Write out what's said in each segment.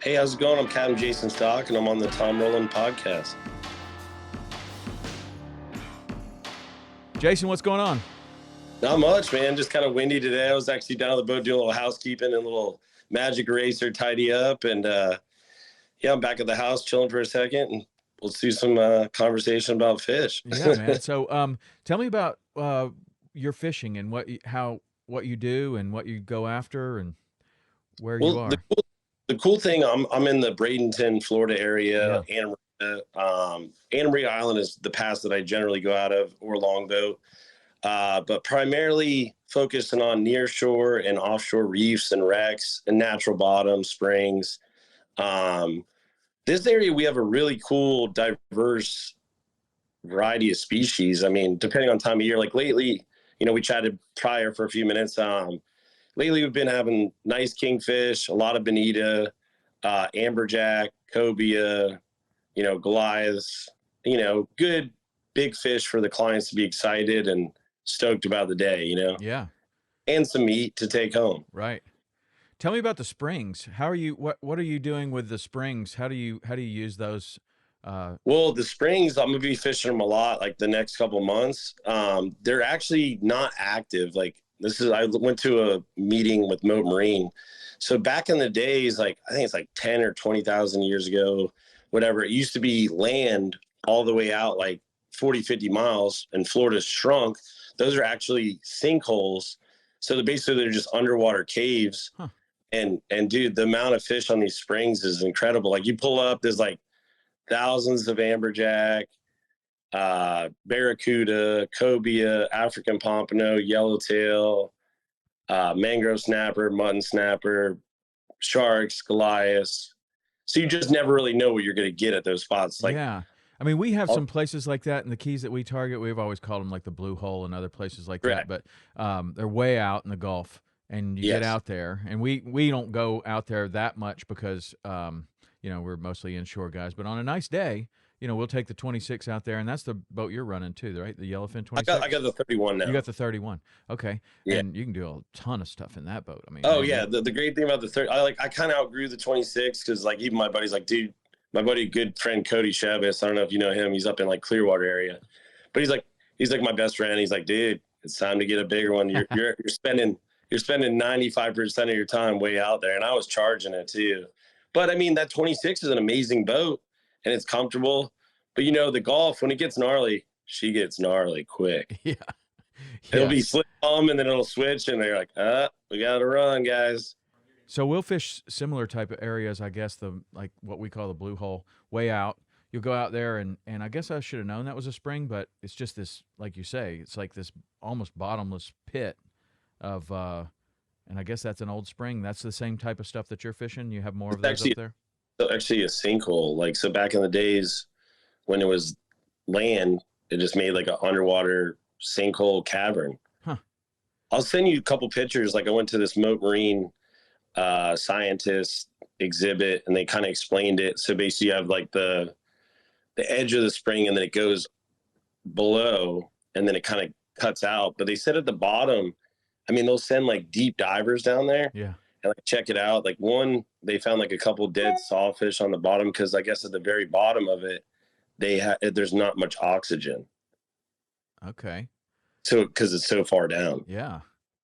Hey, how's it going? I'm Captain Jason Stock, and I'm on the Tom Rowland podcast. Jason, what's going on? Not much, man. Just kind of windy today. I was actually down on the boat doing a little housekeeping and a little magic eraser tidy up. And yeah, I'm back at the house chilling for a second, and let's do some conversation about fish. Yeah, man. So, tell me about your fishing and what you do and what you go after and where you Well, are. the cool thing, I'm in the Bradenton, Florida area. Yeah. Anna Maria Island is the pass that I generally go out of, or longboat. But primarily focusing on near shore and offshore reefs and wrecks and natural bottom springs. This area, we have a really cool, diverse variety of species. I mean, depending on time of year, like lately, we chatted prior for a few minutes. Lately, we've been having nice kingfish, a lot of bonita, amberjack, cobia, Goliaths, good big fish for the clients to be excited and stoked about the day, Yeah. and some meat to take home. Right. Tell me about the springs. How are you? What are you doing with the springs? How do you use those? Well, the springs, I'm gonna be fishing them a lot, like the next couple of months. They're actually not active. Like I went to a meeting with Moat Marine. So back in the days, like I think it's like 10 or 20,000 years ago, whatever, it used to be land all the way out like 40, 50 miles, and Florida's shrunk. Those are actually sinkholes. So they're just underwater caves. Huh. And dude, the amount of fish on these springs is incredible. Like you pull up, there's like thousands of amberjack, barracuda, cobia, African pompano, yellowtail, mangrove snapper, mutton snapper, sharks, Goliaths. So you just never really know what you're going to get at those spots. Like, Yeah. I mean, we have some places like that in the Keys that we target. We've always called them like the Blue Hole and other places like that, but they're way out in the Gulf, and you get out there, and we don't go out there that much because we're mostly inshore guys. But on a nice day, we'll take the 26 out there, and that's the boat you're running too, right? The Yellowfin 26. I got the 31 now. You got the 31. Okay. Yeah. And you can do a ton of stuff in that boat. I mean, yeah. The great thing about the 30, I kind of outgrew the 26 because like even my buddy's like, dude, my buddy, good friend Cody Chavez, I don't know if you know him. He's up in like Clearwater area, but he's like my best friend. He's like, dude, it's time to get a bigger one. You're spending 95% of your time way out there, and I was charging it too. But I mean, that 26 is an amazing boat, and it's comfortable. But the Gulf, when it gets gnarly, she gets gnarly quick. Yeah. It'll be slip on, and then it'll switch, and they're like, we got to run, guys. So we'll fish similar type of areas, I guess, like what we call the Blue Hole, way out. You'll go out there, and I guess I should have known that was a spring, but it's just this, like you say, it's like this almost bottomless pit of, and I guess that's an old spring. That's the same type of stuff that you're fishing? You have more of those up there? Actually a sinkhole. Like, so back in the days when it was land, it just made like an underwater sinkhole cavern. Huh. I'll send you a couple pictures. Like I went to this Moat Marine scientist exhibit, and they kind of explained it. So basically you have like the edge of the spring, and then it goes below, and then it kind of cuts out. But they said at the bottom, I mean, they'll send like deep divers down there, and like check it out. Like they found like a couple dead sawfish on the bottom, because I guess at the very bottom of it, there's not much oxygen. Okay. So because it's so far down. Yeah.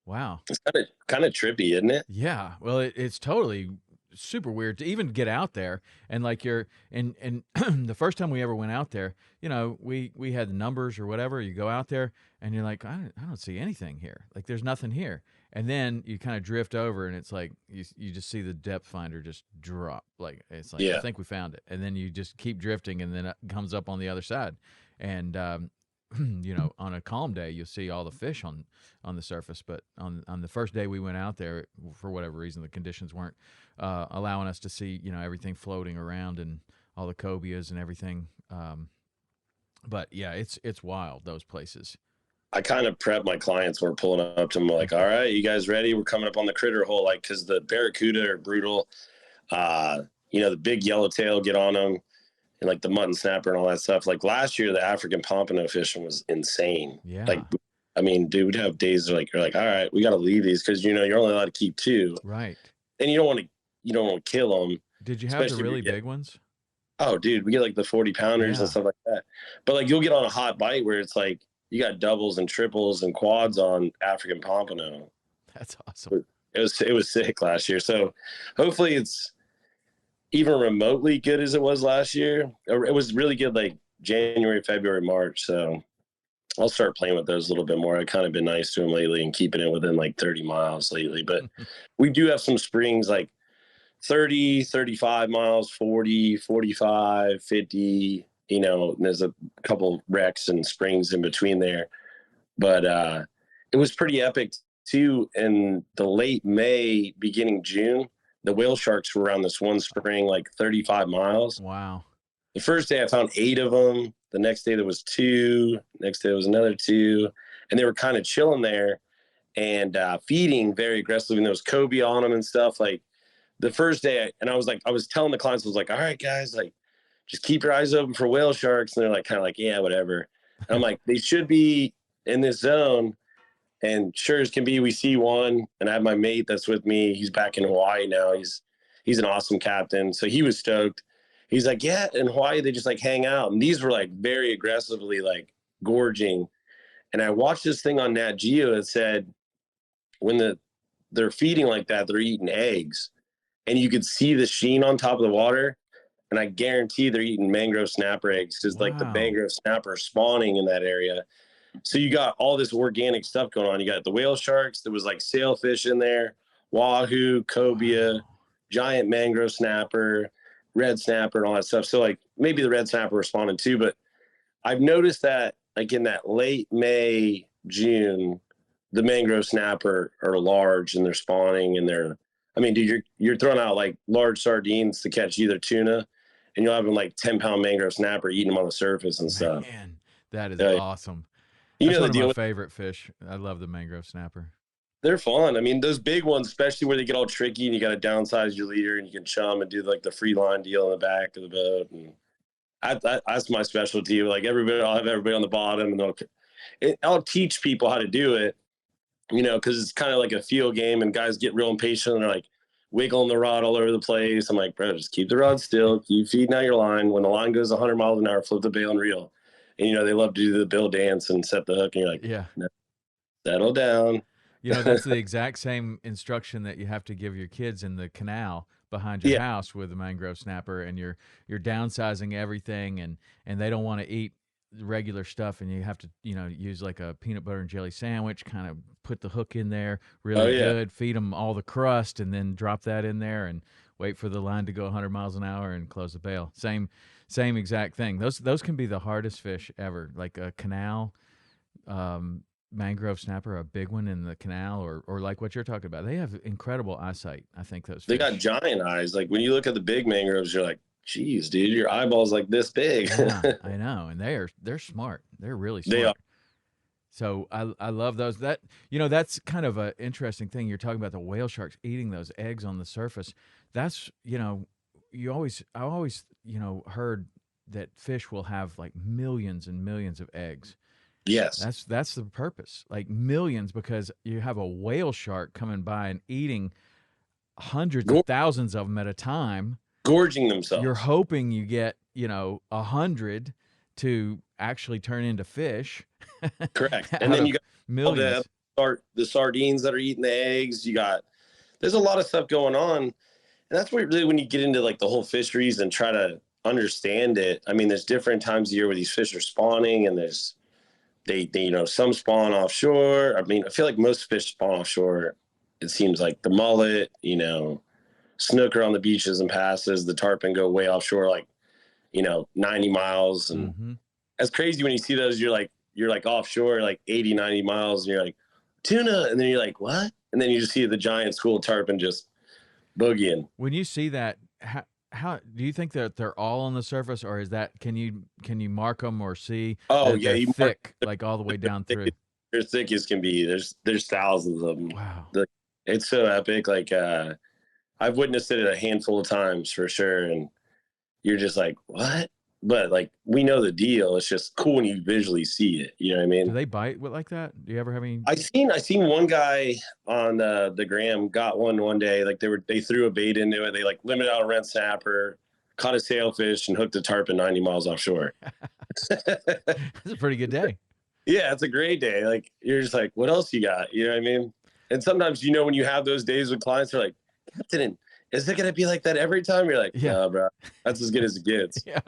Wow. It's kind of trippy, isn't it? Yeah. Well, it's totally super weird to even get out there, and like and the first time we ever went out there, we had the numbers or whatever. You go out there and you're like, I don't see anything here. Like there's nothing here. And then you kind of drift over, and it's like you just see the depth finder just drop. Like it's like, I think we found it. And then you just keep drifting, and then it comes up on the other side. And on a calm day, you'll see all the fish on the surface. But on the first day we went out there, for whatever reason, the conditions weren't allowing us to see, everything floating around and all the cobias and everything. But yeah, it's wild, those places. I kind of prep my clients when we're pulling up to them, like, all right, you guys ready? We're coming up on the critter hole, like, because the barracuda are brutal. The big yellowtail, get on them. And like the mutton snapper and all that stuff. Like last year, the African pompano fishing was insane. Yeah. Like, I mean, dude, we'd have days you're like, all right, we got to leave these because you're only allowed to keep 2. Right. And you don't want to kill them. Did you have the especially if really you're big ones? oh, dude, we get like the 40 pounders and Yeah, stuff like that. But like you'll get on a hot bite where it's like you got doubles and triples and quads on African pompano. that's awesome. It was sick last year. So hopefully it's even remotely good as it was last year. It was really good like January, February, March. So I'll start playing with those a little bit more. I've kind of been nice to them lately and keeping it within like 30 miles lately. But we do have some springs like 30, 35 miles, 40, 45, 50. There's a couple wrecks and springs in between there. But it was pretty epic too. In the late May, beginning June, the whale sharks were around this one spring, like 35 miles. Wow. The first day I found 8 of them. The next day there was 2. Next day there was another 2. And they were kind of chilling there and feeding very aggressively. And there was cobia on them and stuff. Like the first day, and I was telling the clients, I was like, all right, guys, like just keep your eyes open for whale sharks. And they're like, kind of like, yeah, whatever. And I'm like, they should be in this zone. And sure as can be, we see one. And I have my mate that's with me. He's back in Hawaii now. He's an awesome captain. So he was stoked. He's like, yeah, in Hawaii, they just like hang out. And these were like very aggressively like gorging. And I watched this thing on Nat Geo that said when they're feeding like that, they're eating eggs. And you could see the sheen on top of the water. And I guarantee they're eating mangrove snapper eggs because like the Wow. mangrove snapper spawning in that area. So you got all this organic stuff going on. You got the whale sharks. There was like sailfish in there, wahoo, cobia, Wow. giant mangrove snapper, red snapper, and all that stuff. So like maybe the red snapper responded too, but I've noticed that like in that late May, June, the mangrove snapper are large and they're spawning and dude, you're throwing out like large sardines to catch either tuna, and you'll have them like 10-pound mangrove snapper eating them on the surface and stuff. Man, that is Yeah, awesome. you That's know the one of my deal. favorite fish. I love the mangrove snapper. They're fun. I mean, those big ones, especially where they get all tricky and you got to downsize your leader and you can chum and do like the free line deal in the back of the boat. And that's my specialty. Like I'll have everybody on the bottom and I'll teach people how to do it, because it's kind of like a field game and guys get real impatient and they're like wiggling the rod all over the place. I'm like, bro, just keep the rod still, keep feeding out your line. When the line goes 100 miles an hour, flip the bail and reel. And, they love to do the bill dance and set the hook. And you're like, Yeah. no, settle down. That's the exact same instruction that you have to give your kids in the canal behind your Yeah. house with the mangrove snapper, and you're downsizing everything, and they don't want to eat regular stuff, and you have to use like a peanut butter and jelly sandwich, kind of put the hook in there Oh, really yeah. good, feed them all the crust, and then drop that in there and wait for the line to go 100 miles an hour and close the bail. Same exact thing. Those can be the hardest fish ever, like a canal. Mangrove snapper, a big one in the canal, or like what you're talking about. They have incredible eyesight. I think those They fish. got giant eyes. Like when you look at the big mangroves, you're like, geez, dude, your eyeball's like this big. Yeah, I know, and they're smart. They're really They are. smart. So I love those. That's kind of an interesting thing. You're talking about the whale sharks eating those eggs on the surface. That's I always heard that fish will have like millions and millions of eggs. Yes. That's the purpose, like millions, because you have a whale shark coming by and eating hundreds of Gor- thousands of them at a time. Gorging You're themselves. hoping you get 100 to actually turn into fish. Correct. And Out then of you got all millions. the sardines that are eating the eggs. There's a lot of stuff going on. And that's where really when you get into like the whole fisheries and try to understand it, I mean, there's different times of year where these fish are spawning and they some spawn offshore. I mean, I feel like most fish spawn offshore. It seems like the mullet, snooker on the beaches and passes, the tarpon go way offshore, like, 90 miles. And Mm-hmm. that's crazy when you see those, you're like offshore, like 80, 90 miles. And you're like, tuna. And then you're like, what? And then you just see the giant school tarpon just boogieing. When you see that, how do you think that they're all on the surface, or is that can you mark them or see Oh that yeah. they're You mark thick, like all the way down thick, through? they're thick as can be. There's thousands of them. Wow. It's so epic. Like, I've witnessed it a handful of times for sure. And you're just like, what? but like we know the deal. It's just cool when you visually see it. You know what I Do mean? they bite like that? Do you ever have any? I seen one guy on the gram got one day. Like they threw a bait into it. They like limited out a red snapper, caught a sailfish, and hooked a tarpon 90 miles offshore. It's a pretty good day. Yeah, it's a great day. Like you're just like, what else you got? You know what I mean? And sometimes when you have those days with clients, they're like, Captain, is it gonna be like that every time? You're like, Yeah. no, bro, that's as good as it gets. Yeah.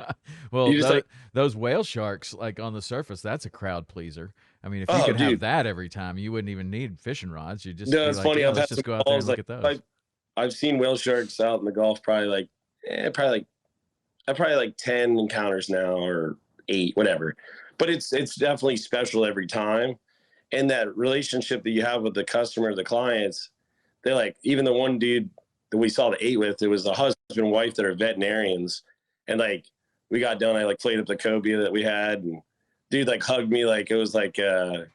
Well, You just like, those whale sharks, like on the surface, that's a crowd pleaser. I mean, if you oh, could have dude, that every time, you wouldn't even need fishing rods. You'd just no, be it's like, funny. yeah, I've let's had just some go out there and calls look like at those. I've seen whale sharks out in the Gulf, probably like 10 encounters now or 8, whatever. But it's definitely special every time. And that relationship that you have with the customer, the clients, they like, even the one dude that we saw the 8 with, it was the husband and wife that are veterinarians. And like we got done, I like played up the cobia that we had, and dude like hugged me like it was like I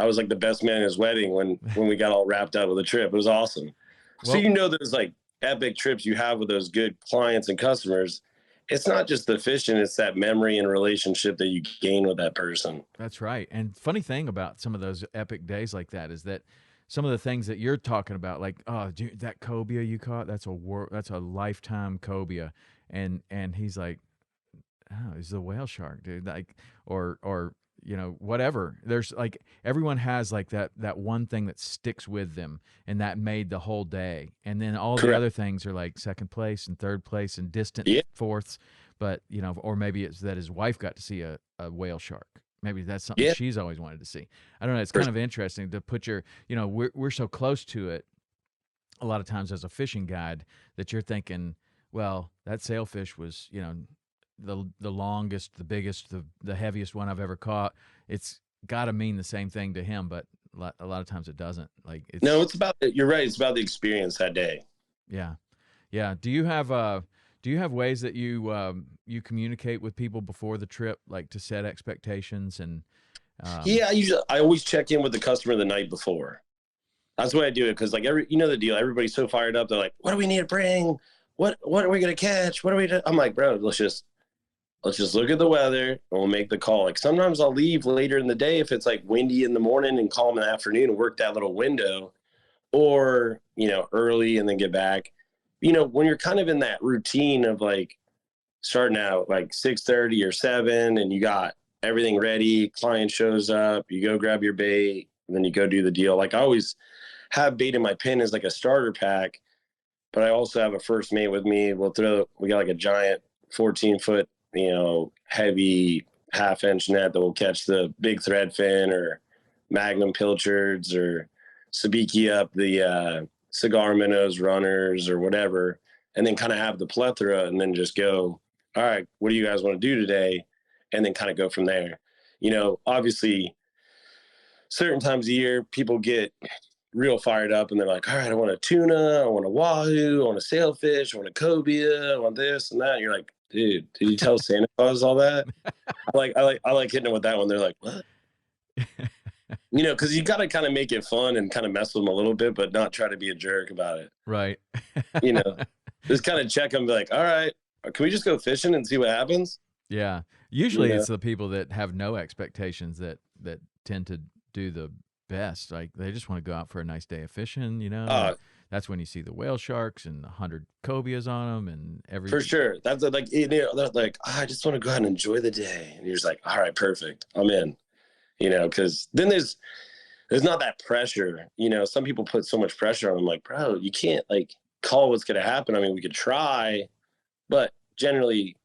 was like the best man at his wedding when we got all wrapped up with the trip. It was awesome. So Well, those like epic trips you have with those good clients and customers, it's not just the fishing, it's that memory and relationship that you gain with that person. that's right. And funny thing about some of those epic days like that is that some of the things that you're talking about, like, oh, dude, that cobia you caught, that's a lifetime cobia, and he's like, oh, he's a whale shark, dude. Like, or whatever. There's like everyone has like that one thing that sticks with them, and that made the whole day. And then all the Correct. other things are like second place and third place and distant Yeah. fourths. But or maybe it's that his wife got to see a whale shark. Maybe that's something Yeah. she's always wanted to see. I don't know. It's For kind of interesting to put we're so close to it a lot of times as a fishing guide that you're thinking, well, that sailfish was, the longest, the biggest, the heaviest one I've ever caught. It's got to mean the same thing to him, but a lot of times it doesn't. Like No, it's you're right. It's about the experience that day. yeah, yeah. Do you have ways that you communicate with people before the trip, like to set expectations and Yeah, I always check in with the customer the night before. That's the way I do it, because like the deal. Everybody's so fired up. They're like, "What do we need to bring? What are we gonna catch? What are we?" I'm like, "Bro, let's just look at the weather and we'll make the call." Like sometimes I'll leave later in the day if it's like windy in the morning and calm in the afternoon and work that little window, or early and then get back. When you're kind of in that routine of like starting out like 6:30 or 7, and you got everything ready, client shows up, you go grab your bait, and then you go do the deal. Like I always have bait in my pin as like a starter pack, but I also have a first mate with me. We got like a giant 14-foot, heavy half-inch net that will catch the big threadfin or magnum pilchards or sabiki up the cigar minnows, runners, or whatever, and then kind of have the plethora, and then just go, all right, what do you guys want to do today? And then kind of go from there. Obviously, certain times of year, people get real fired up and they're like, all right, I want a tuna, I want a wahoo, I want a sailfish, I want a cobia, I want this and that. And you're like, dude, did you tell Santa Claus all that? I like hitting them with that one. They're like, what? Because you got to kind of make it fun and kind of mess with them a little bit, but not try to be a jerk about it. right? Just kind of check them, be like, all right, can we just go fishing and see what happens? Yeah. Usually it's the people that have no expectations that tend to do the best. Like they just want to go out for a nice day of fishing, and that's when you see the whale sharks and 100 cobias on them and everything. For sure. That's like, that's like, I just want to go out and enjoy the day. And you're just like, all right, perfect, I'm in. Because then there's not that pressure. Some people put so much pressure on them. Like, bro, you can't like call what's going to happen. I mean, we could try, but generally,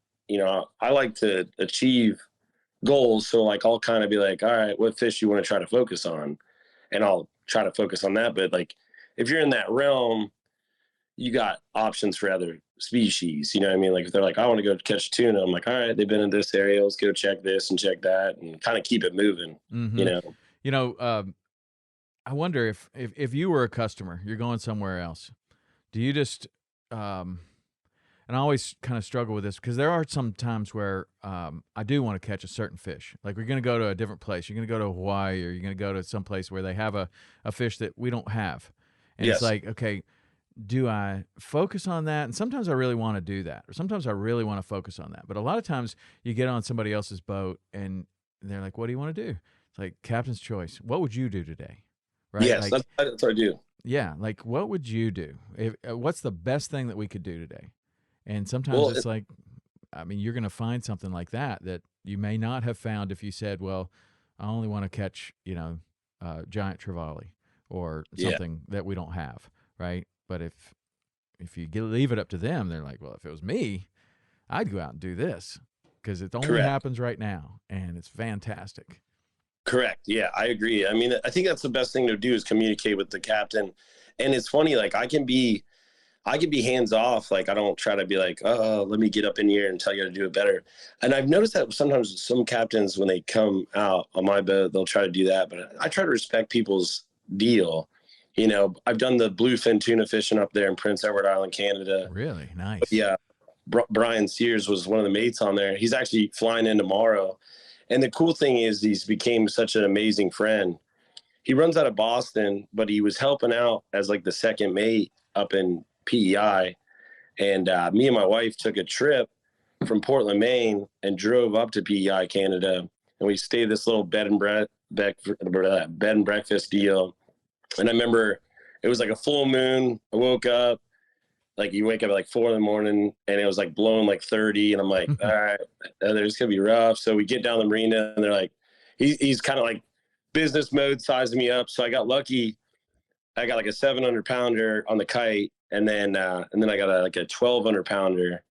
I like to achieve goals. So like, I'll kind of be like, all right, what fish you want to try to focus on? And I'll try to focus on that. But like, if you're in that realm, you got options for other species. You know what I mean? Like if they're like, I want to go catch tuna, I'm like, all right, they've been in this area. Let's go check this and check that and kind of keep it moving, I wonder if you were a customer, you're going somewhere else. Do you just and I always kind of struggle with this because there are some times where I do want to catch a certain fish. Like we're going to go to a different place. You're going to go to Hawaii, or you're going to go to some place where they have a fish that we don't have. And Yes. it's like, okay, do I focus on that? And sometimes I really want to do that, or sometimes I really want to focus on that. But a lot of times you get on somebody else's boat and they're like, "What do you want to do?" It's like captain's choice. What would you do today? Right? Yes, Like, that's what I do. yeah, like what would you do? If what's the best thing that we could do today? And sometimes Well, it's like, I mean, you're going to find something like that that you may not have found if you said, "Well, I only want to catch, giant trevally or yeah, something that we don't have," right? But if you leave it up to them, they're like, "Well, if it was me, I'd go out and do this because it only correct. happens right now and it's fantastic." Correct. Yeah, I agree. I mean, I think that's the best thing to do is communicate with the captain. And it's funny, like I can be hands off. Like I don't try to be like, oh, let me get up in here and tell you how to do it better. And I've noticed that sometimes some captains, when they come out on my boat, they'll try to do that. But I try to respect people's deal. I've done the bluefin tuna fishing up there in Prince Edward Island, Canada. Really But nice. yeah, Brian Sears was one of the mates on there. He's actually flying in tomorrow. And the cool thing is he's became such an amazing friend. He runs out of Boston, but he was helping out as like the second mate up in PEI. And me and my wife took a trip from Portland, Maine, and drove up to PEI, Canada. And we stayed this little bed and breakfast deal. And I remember it was like a full moon. I woke up, like you wake up at like 4 a.m. and it was like blowing like 30. And I'm like, all right, there's going to be rough. So we get down the marina and they're like, he's kind of like business mode sizing me up. So I got lucky. I got like a 700-pounder on the kite. And then I got like a 1,200-pounder,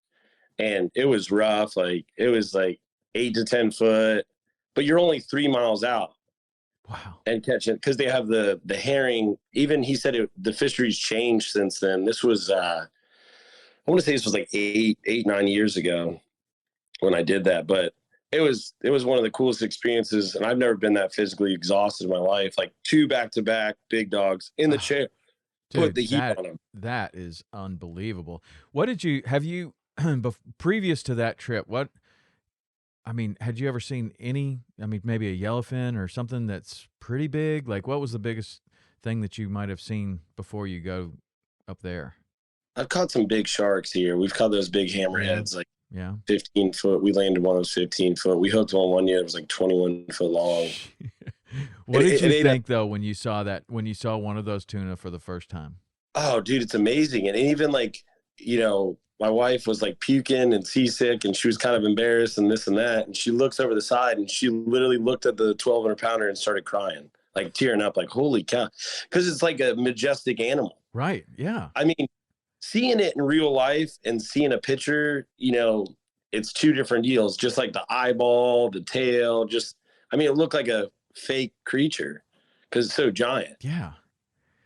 and it was rough. Like it was like 8 to 10 foot, but you're only 3 miles out Wow. and catching because they have the herring. Even he said the fisheries changed since then. This was I want to say this was like 9 years ago when I did that, but it was one of the coolest experiences, and I've never been that physically exhausted in my life. Like 2 back-to-back big dogs in the chair, put Dude, the heat on them. that is unbelievable. What did you have you previous to that trip? I mean, had you ever seen any? I mean, maybe a yellowfin or something that's pretty big. Like, what was the biggest thing that you might have seen before you go up there? I've caught some big sharks here. We've caught those big Yeah, hammerheads, like yeah. 15 foot. We landed one that was 15 foot. We hooked one year. It was like 21 foot long. What did It you ate up. think though when you saw that? When you saw one of those tuna for the first time? Oh, dude, it's amazing. And even like, my wife was like puking and seasick, and she was kind of embarrassed and this and that. And she looks over the side and she literally looked at the 1,200-pounder and started crying, like tearing up, like, holy cow. Because it's like a majestic animal. Right. Yeah. I mean, seeing it in real life and seeing a picture, it's two different deals. Just like the eyeball, the tail, it looked like a fake creature because it's so giant. Yeah.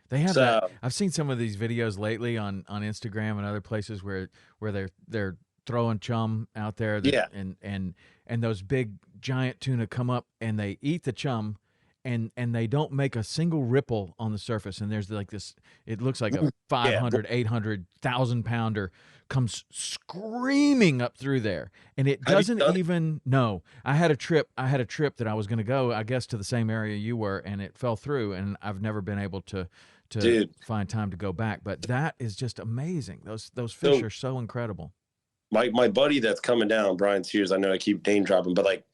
They have that. So I've seen some of these videos lately on Instagram and other places where they're throwing chum out there that yeah, and those big giant tuna come up and they eat the chum and they don't make a single ripple on the surface, and there's like this, it looks like a yeah. 800 pounder comes screaming up through there, and it Have you doesn't done it? even no. I had a trip that I was going to go, I guess, to the same area you were, and it fell through, and I've never been able to Dude? find time to go back. But that is just amazing. Those fish So are so incredible. my buddy that's coming down, Brian Sears, I know I keep name dropping, but like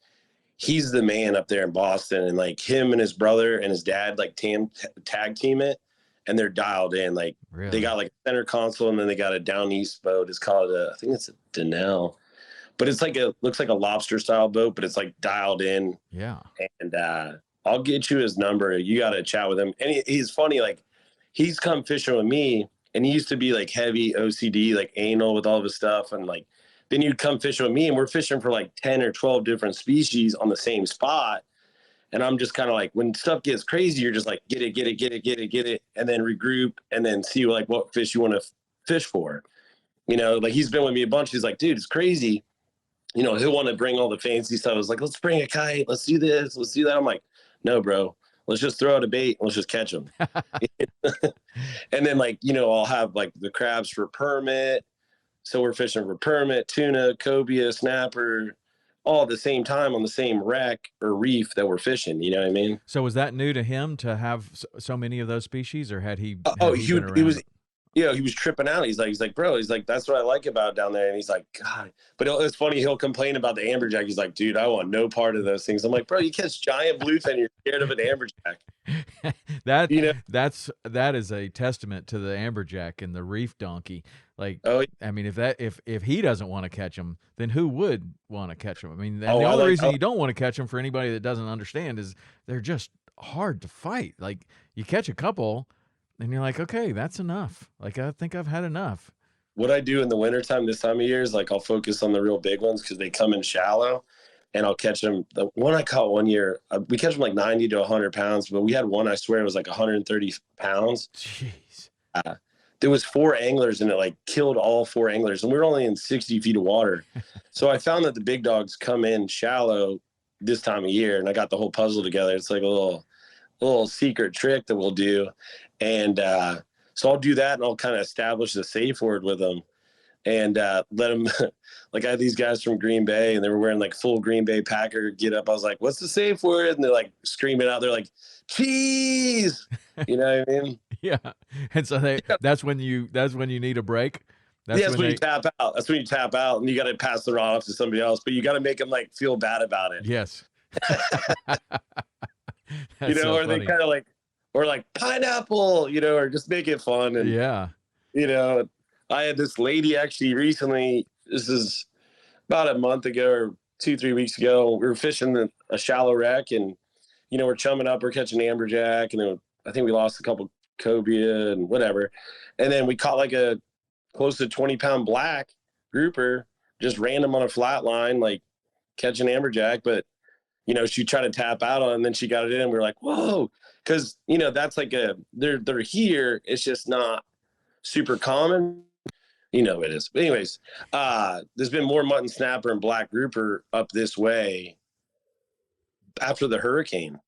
he's the man up there in Boston, and like him and his brother and his dad like tag team it, and they're dialed in. Like they Really? got like a center console, and then they got a down east boat. It's called I think it's a Denell, but it's like looks like a lobster style boat, but it's like dialed in. Yeah. And I'll get you his number. You got to chat with him. And he's funny. Like he's come fishing with me, and he used to be like heavy OCD, like anal with all of his stuff. And like, then you'd come fishing with me, and we're fishing for like 10 or 12 different species on the same spot. And I'm just kind of like, when stuff gets crazy, you're just like, get it, get it, get it, get it, get it. And then regroup and then see like what fish you want to fish for. Like he's been with me a bunch. He's like, dude, it's crazy. He'll want to bring all the fancy stuff. I was like, let's bring a kite. Let's do this. Let's do that. I'm like, no, bro, let's just throw out a bait. And let's just catch them. And then like, I'll have like the crabs for permit. So we're fishing for permit, tuna, cobia, snapper, all at the same time on the same wreck or reef that we're fishing. You know what I mean? So was that new to him to have so many of those species, or Oh, had he been he around was it? you know, he was tripping out. He's like, bro, he's like, that's what I like about it down there. And he's like, God, but it's funny. He'll complain about the amberjack. He's like, dude, I want no part of those things. I'm like, bro, you catch giant bluefin, you're scared of an amberjack. You know? That is a testament to the amberjack and the reef donkey. Like, Oh, I mean, if he doesn't want to catch them, then who would want to catch them? I mean, and oh, the I only like, reason you don't want to catch them, for anybody that doesn't understand, is they're just hard to fight. Like, you catch a couple, and you're like, okay, that's enough. Like, I think I've had enough. what I do in the wintertime this time of year is like I'll focus on the real big ones because they come in shallow, and I'll catch them. The one I caught one year, we catch them like 90 to 100 pounds, but we had one, I swear it was like 130 pounds. Jeez. There was 4 anglers, and it like killed all 4 anglers, and we were only in 60 feet of water. So I found that the big dogs come in shallow this time of year, and I got the whole puzzle together. It's like a little secret trick that we'll do. And so I'll do that, and I'll kind of establish the safe word with them, and let them like I had these guys from Green Bay, and they were wearing like full Green Bay Packer get up. I was like, what's the safe word? And they're like screaming out. They're like, cheese. You know what I mean? Yeah. And so that's when you need a break. That's when you tap out. That's when you tap out, and you got to pass the rod off to somebody else, but you got to make them like feel bad about it. Yes. You know, so or funny. they kind of like, or like pineapple, you know, or just make it fun. And Yeah. you know, I had this lady actually recently, this is about a month ago or 2-3 weeks ago. We were fishing a shallow wreck, and, you know, we're chumming up, we're catching amberjack, and then I think we lost a couple cobia and whatever. And then we caught like a close to 20-pound black grouper, just random on a flat line, like catching amberjack. But, you know, she tried to tap out on it, and then she got it in, and we were like, whoa. Cause, you know, that's like they're here. It's just not super common. You know, it is. But anyways, there's been more mutton snapper and black grouper up this way after the hurricane.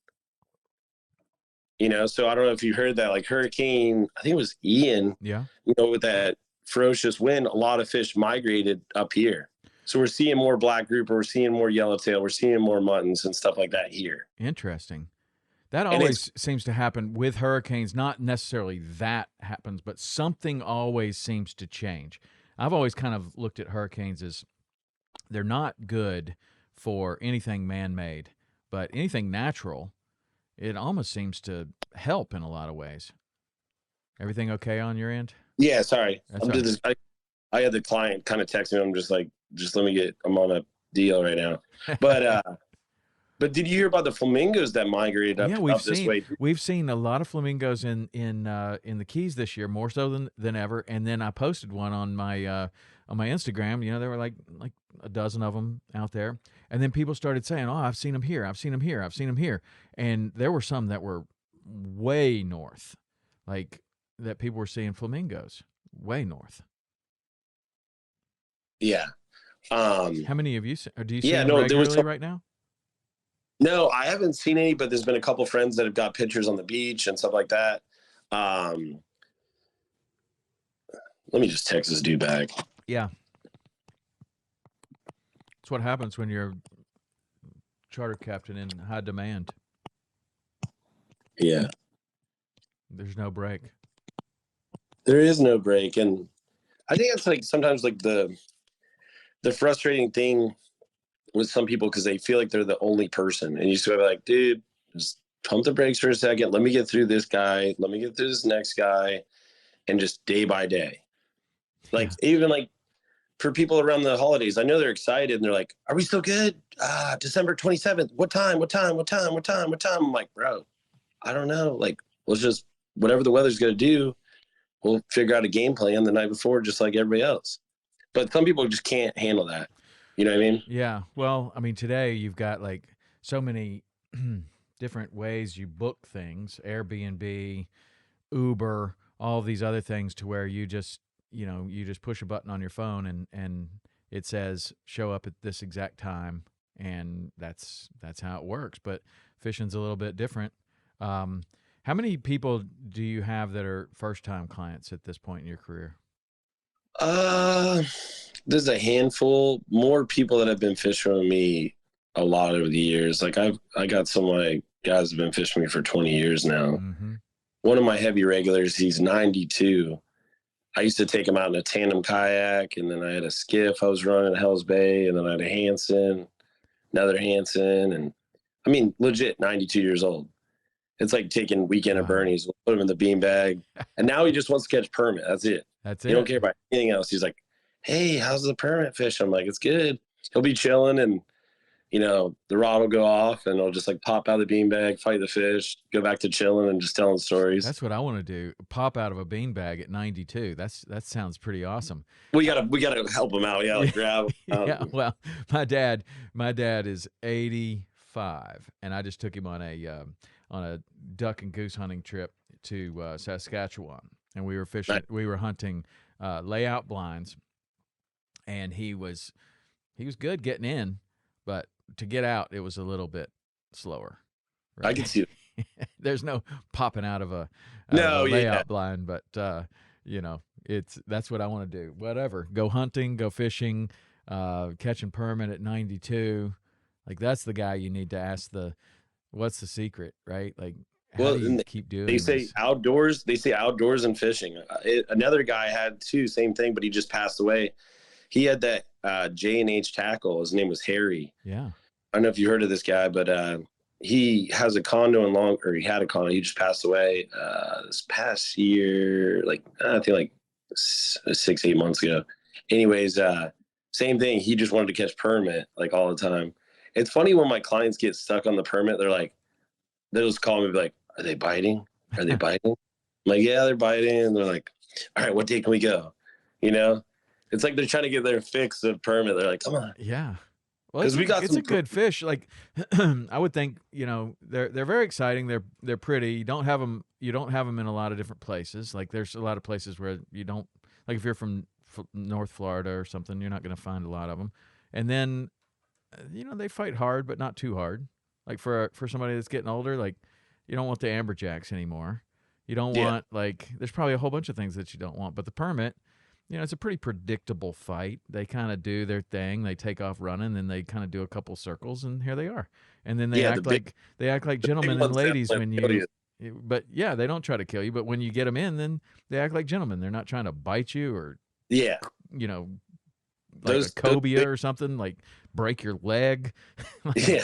You know, so I don't know if you heard that, like hurricane, I think it was Ian. Yeah. You know, with that ferocious wind, a lot of fish migrated up here. So we're seeing more black grouper, we're seeing more yellowtail, we're seeing more muttons and stuff like that here. Interesting. That always seems to happen with hurricanes. Not necessarily that happens, but something always seems to change. I've always kind of looked at hurricanes as they're not good for anything man-made, but anything natural, it almost seems to help in a lot of ways. Everything okay on your end? Yeah, sorry. That's I had the client kind of text me. I'm just like, I'm on a deal right now. But did you hear about the flamingos that migrated up this way? We've seen a lot of flamingos in the Keys this year, more so than ever. And then I posted one on my Instagram. You know, there were like a dozen of them out there. And then people started saying, "Oh, I've seen them here. I've seen them here. I've seen them here." And there were some that were way north, like that people were seeing flamingos way north. Yeah. How many have you seen? Or do you see them there regularly was right now? No, I haven't seen any, but there's been a couple friends that have got pictures on the beach and stuff like that. Let me just text this dude back. Yeah. That's what happens when you're a charter captain in high demand. Yeah. There's no break. There is no break. And I think it's like sometimes like the frustrating thing with some people, because they feel like they're the only person, and you sort of like, dude, just pump the brakes for a second. Let me get through this guy. Let me get through this next guy, and just day by day. Like even like for people around the holidays, I know they're excited and they're like, "Are we still good? December 27th. What time? What time? What time? What time? What time?" I'm like, bro, I don't know. Like, let's just whatever the weather's gonna do, we'll figure out a game plan the night before, just like everybody else. But some people just can't handle that. You know what I mean? Yeah. Well, I mean, today you've got like so many different ways you book things, Airbnb, Uber, all these other things, to where you just push a button on your phone and it says show up at this exact time, and that's how it works. But fishing's a little bit different. How many people do you have that are first-time clients at this point in your career? There's a handful. More people that have been fishing with me a lot over the years. Like I got some of my guys have been fishing with me for 20 years now. Mm-hmm. One of my heavy regulars, he's 92, I used to take them out in a tandem kayak, and then I had a skiff I was running at Hell's Bay, and then I had a Hansen, another Hansen, and I mean, legit 92 years old. It's like taking weekend at Bernie's. We'll put him in the beanbag, and now he just wants to catch permit. That's it. That's He it. don't care about anything else. He's like, "Hey, how's the permit fish?" I'm like, "It's good." He'll be chilling, and the rod will go off, and it'll just like pop out of the beanbag, fight the fish, go back to chilling and just telling stories. That's what I want to do. Pop out of a beanbag at 92. That sounds pretty awesome. We gotta help him out. Yeah, like grab him out. Yeah. Well, my dad is 85, and I just took him on a duck and goose hunting trip to Saskatchewan, and we were fishing. Right. We were hunting layout blinds, and he was good getting in, but to get out, it was a little bit slower. Right? I can see it. There's no popping out of a layout blind, but that's what I want to do. Whatever, go hunting, go fishing, catching permit at 92. Like, that's the guy you need to ask what's the secret, right? Like, how do you keep doing They this? say outdoors and fishing. Another guy had too, same thing, but he just passed away. He had that J&H tackle. His name was Harry. Yeah. I don't know if you heard of this guy, but he has a condo he had a condo. He just passed away this past year, I think 6-8 months ago. Anyways, same thing. He just wanted to catch permit like all the time. It's funny when my clients get stuck on the permit, they'll just call me and be like, "Are they biting? Are they biting?" I'm like, "Yeah, they're biting." And they're like, "All right, what day can we go?" It's like they're trying to get their fix of permit. They're like, "Come on." Yeah. Well, Because it's a good fish. Like, I would think, they're very exciting. They're pretty. You don't have them in a lot of different places. Like, there's a lot of places where you don't, like, if you're from North Florida or something, you're not going to find a lot of them. And then, they fight hard, but not too hard. Like, for somebody that's getting older, like, you don't want the Amberjacks anymore. You don't want, there's probably a whole bunch of things that you don't want. But the permit, it's a pretty predictable fight. They kind of do their thing. They take off running, then they kind of do a couple circles, and here they are. And then they act like gentlemen and ladies when you. But yeah, they don't try to kill you. But when you get them in, then they act like gentlemen. They're not trying to bite you or like a cobia or something, like break your leg. You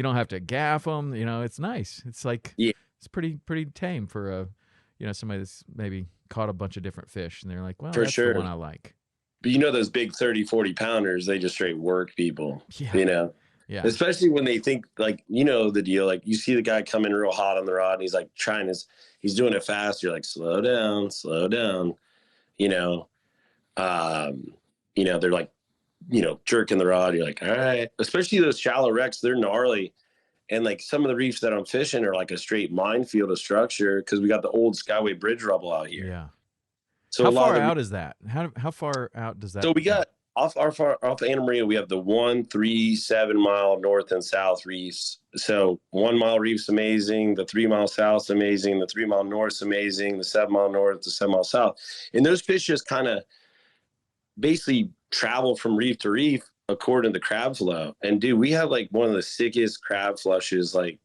don't have to gaff them. It's nice. It's like it's pretty tame for somebody that's maybe caught a bunch of different fish, and they're like, well, that's the one I like. But those big 30-40 pounders, they just straight work people. Yeah. Yeah. Especially when they think, like, the deal, like you see the guy come in real hot on the rod and he's like he's doing it fast. You're like, slow down. They're like, jerking the rod. You're like, all right. Especially those shallow wrecks, they're gnarly. And like some of the reefs that I'm fishing are like a straight minefield of structure because we got the old Skyway Bridge rubble out here. Yeah. So how far out is that? How far out does that? So we got off Anna Maria, we have the 1, 3, 7 mile north and south reefs. So 1 mile reef's amazing, the 3 mile south's amazing, the 3 mile north's amazing, the 7 mile north, the 7 mile south. And those fish just kind of basically travel from reef to reef according to crab flow. And dude, we have like one of the sickest crab flushes like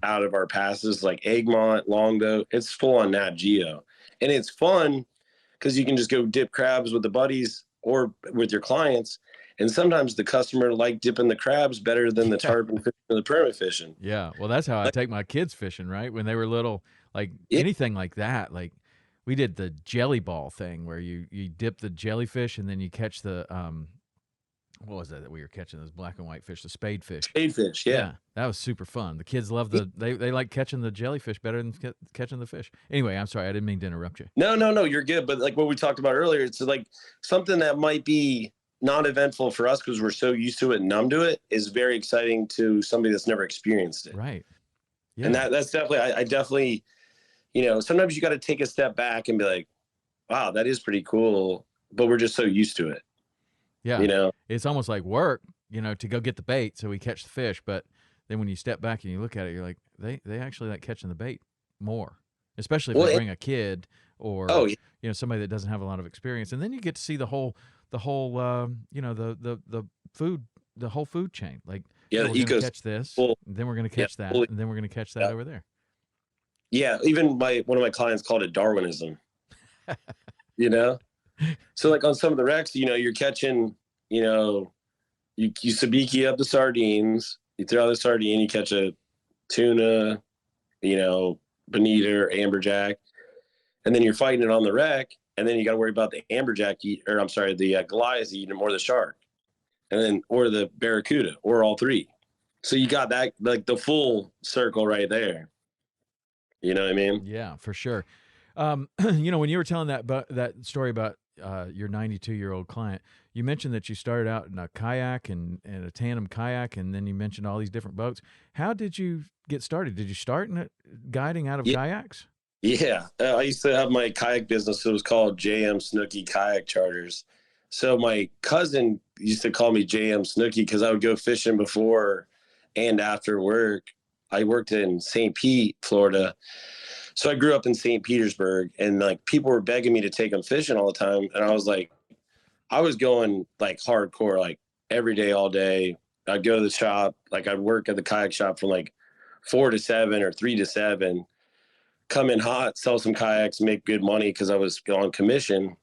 out of our passes, like Egmont, Longboat. It's full on Nat Geo. And it's fun because you can just go dip crabs with the buddies or with your clients. And sometimes the customer like dipping the crabs better than the tarpon fishing or the permit fishing. Yeah. Well, that's how I take my kids fishing, right? When they were little, like anything like that. Like we did the jelly ball thing where you dip the jellyfish and then you catch the, what was that we were catching? Those black and white fish, the spade fish. Spade fish, yeah. That was super fun. The kids love they like catching the jellyfish better than catching the fish. Anyway, I'm sorry, I didn't mean to interrupt you. No, you're good. But like what we talked about earlier, it's like something that might be not eventful for us because we're so used to it and numb to it is very exciting to somebody that's never experienced it. Right. Yeah. And that's definitely, I definitely, sometimes you got to take a step back and be like, wow, that is pretty cool. But we're just so used to it. Yeah. It's almost like work, to go get the bait so we catch the fish. But then when you step back and you look at it, you're like, they actually like catching the bait more, especially if they bring a kid or, somebody that doesn't have a lot of experience. And then you get to see the whole the whole food chain. Like, we're going to catch this, and then we're going to catch that, and then we're going to catch that over there. Yeah. Even one of my clients called it Darwinism. you know? So like on some of the wrecks, you know, you're catching, you know, you sabiki up the sardines, you throw out the sardine, you catch a tuna, you know, bonita or amberjack, and then you're fighting it on the wreck, and then you got to worry about the amberjack or I'm sorry, the Goliath eating them or the shark, and then or the barracuda or all three. So you got that like the full circle right there. You know what I mean? Yeah, for sure. You know, when you were telling that story about your 92-year-old client, you mentioned that you started out in a kayak and a tandem kayak, and then you mentioned all these different boats. How did you get started? Did you start in guiding out of Yeah. kayaks? Yeah. I used to have my kayak business. It was called JM Snooky Kayak Charters. So my cousin used to call me JM Snooky because I would go fishing before and after work. I worked in St. Pete, Florida. So I grew up in St. Petersburg, and like people were begging me to take them fishing all the time. And I was like, I was going like hardcore, like every day, all day. I'd go to the shop, like I'd work at the kayak shop from like 4 to 7 or 3 to 7, come in hot, sell some kayaks, make good money because I was on commission.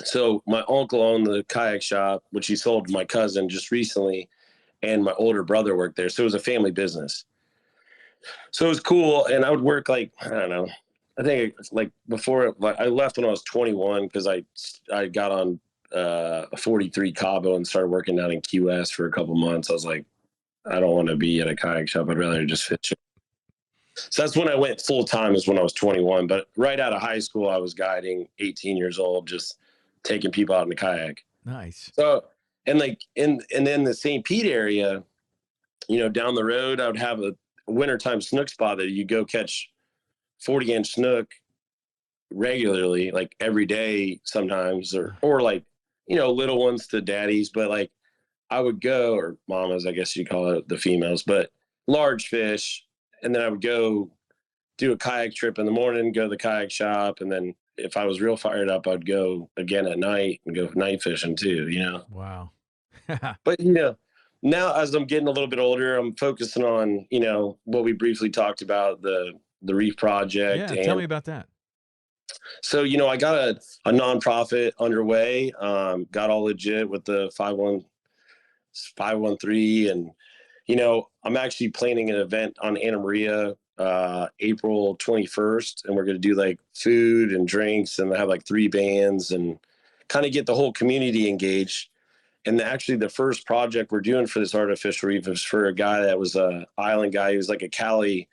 So my uncle owned the kayak shop, which he sold to my cousin just recently, and my older brother worked there. So it was a family business. So it was cool. And I would work like, I don't know, I think like before, like I left when I was 21 because I got on a 43 Cabo and started working down in Key West for a couple months. I was like, I don't want to be at a kayak shop. I'd rather just fish. So that's when I went full time, is when I was 21. But right out of high school, I was guiding, 18 years old, just taking people out in the kayak. Nice. So, and like and then the St. Pete area, you know, down the road, I would have a wintertime snook spot that you go catch 40-inch snook regularly, like every day sometimes, or like, you know, little ones to daddies. But like I would go, or mamas, I guess you call it, the females, but large fish. And then I would go do a kayak trip in the morning, go to the kayak shop. And then if I was real fired up, I'd go again at night and go night fishing too, you know? Wow. But, you know, now as I'm getting a little bit older, I'm focusing on, you know, what we briefly talked about, the Reef project. Yeah, tell me And about that. so, you know, I got a nonprofit underway, got all legit with the 513. And, you know, I'm actually planning an event on Anna Maria, April 21st. And we're going to do like food and drinks and have like 3 bands and kind of get the whole community engaged. And actually the first project we're doing for this artificial reef is for a guy that was a island guy. He was like a Cali.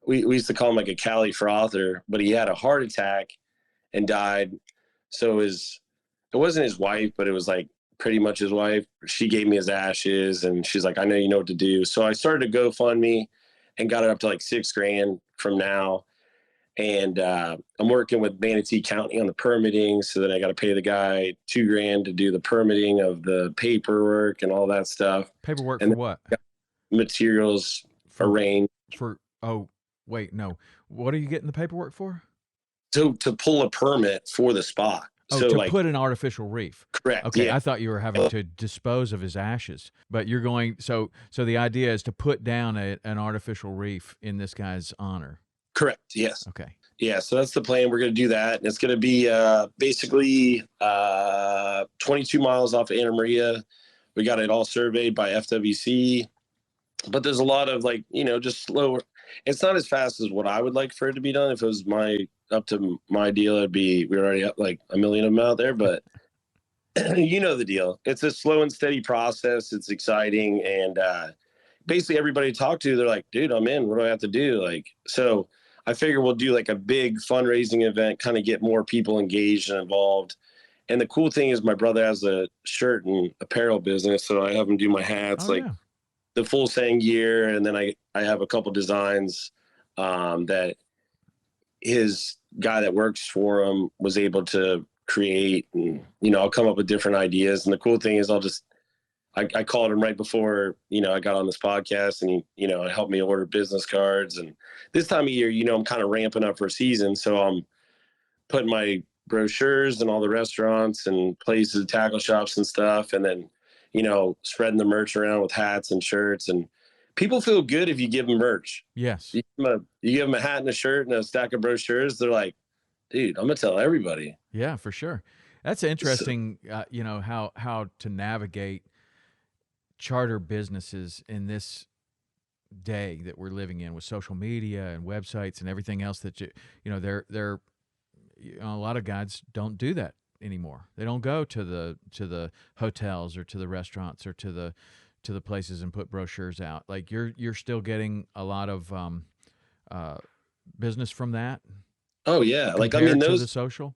We used to call him like a Cali frother, but he had a heart attack and died. So it wasn't his wife, but it was like pretty much his wife. She gave me his ashes and she's like, I know you know what to do. So I started to GoFundMe and got it up to like $6,000 from now. And I'm working with Manatee County on the permitting. So then I got to pay the guy $2,000 to do the permitting of the paperwork and all that stuff. Paperwork And for what? Materials arranged. Oh, wait, no. What are you getting the paperwork for? So to pull a permit for the spot. Oh, so to like, put an artificial reef. correct. Okay, Yeah. I thought you were having to dispose of his ashes, but you're going. So the idea is to put down an artificial reef in this guy's honor. Correct. Yes. Okay. Yeah. So that's the plan. We're going to do that. And it's going to be basically 22 miles off of Anna Maria. We got it all surveyed by FWC, but there's a lot of like, you know, just slower. It's not as fast as what I would like for it to be done. If it was up to my deal, we're already up like 1 million of them out there, but you know the deal. It's a slow and steady process. It's exciting. And basically everybody I talk to, they're like, dude, I'm in. What do I have to do? Like, so I figure we'll do like a big fundraising event, kind of get more people engaged and involved. And the cool thing is my brother has a shirt and apparel business. So I have him do my hats, like the full Sang gear. And then I have a couple designs that his guy that works for him was able to create. And, you know, I'll come up with different ideas. And the cool thing is I called him right before, you know, I got on this podcast, and he, you know, helped me order business cards. And this time of year, you know, I'm kind of ramping up for season. So I'm putting my brochures in all the restaurants and places, tackle shops and stuff. And then, you know, spreading the merch around with hats and shirts. And people feel good if you give them merch. Yes. You give them a hat and a shirt and a stack of brochures. They're like, dude, I'm gonna tell everybody. Yeah, for sure. That's So, interesting. You know how to navigate charter businesses in this day that we're living in with social media and websites and everything else that you know they're you know, a lot of guides don't do that anymore. They don't go to the hotels or to the restaurants or to the places and put brochures out. Like you're still getting a lot of uh, business from that oh yeah, like I mean compared to the those social.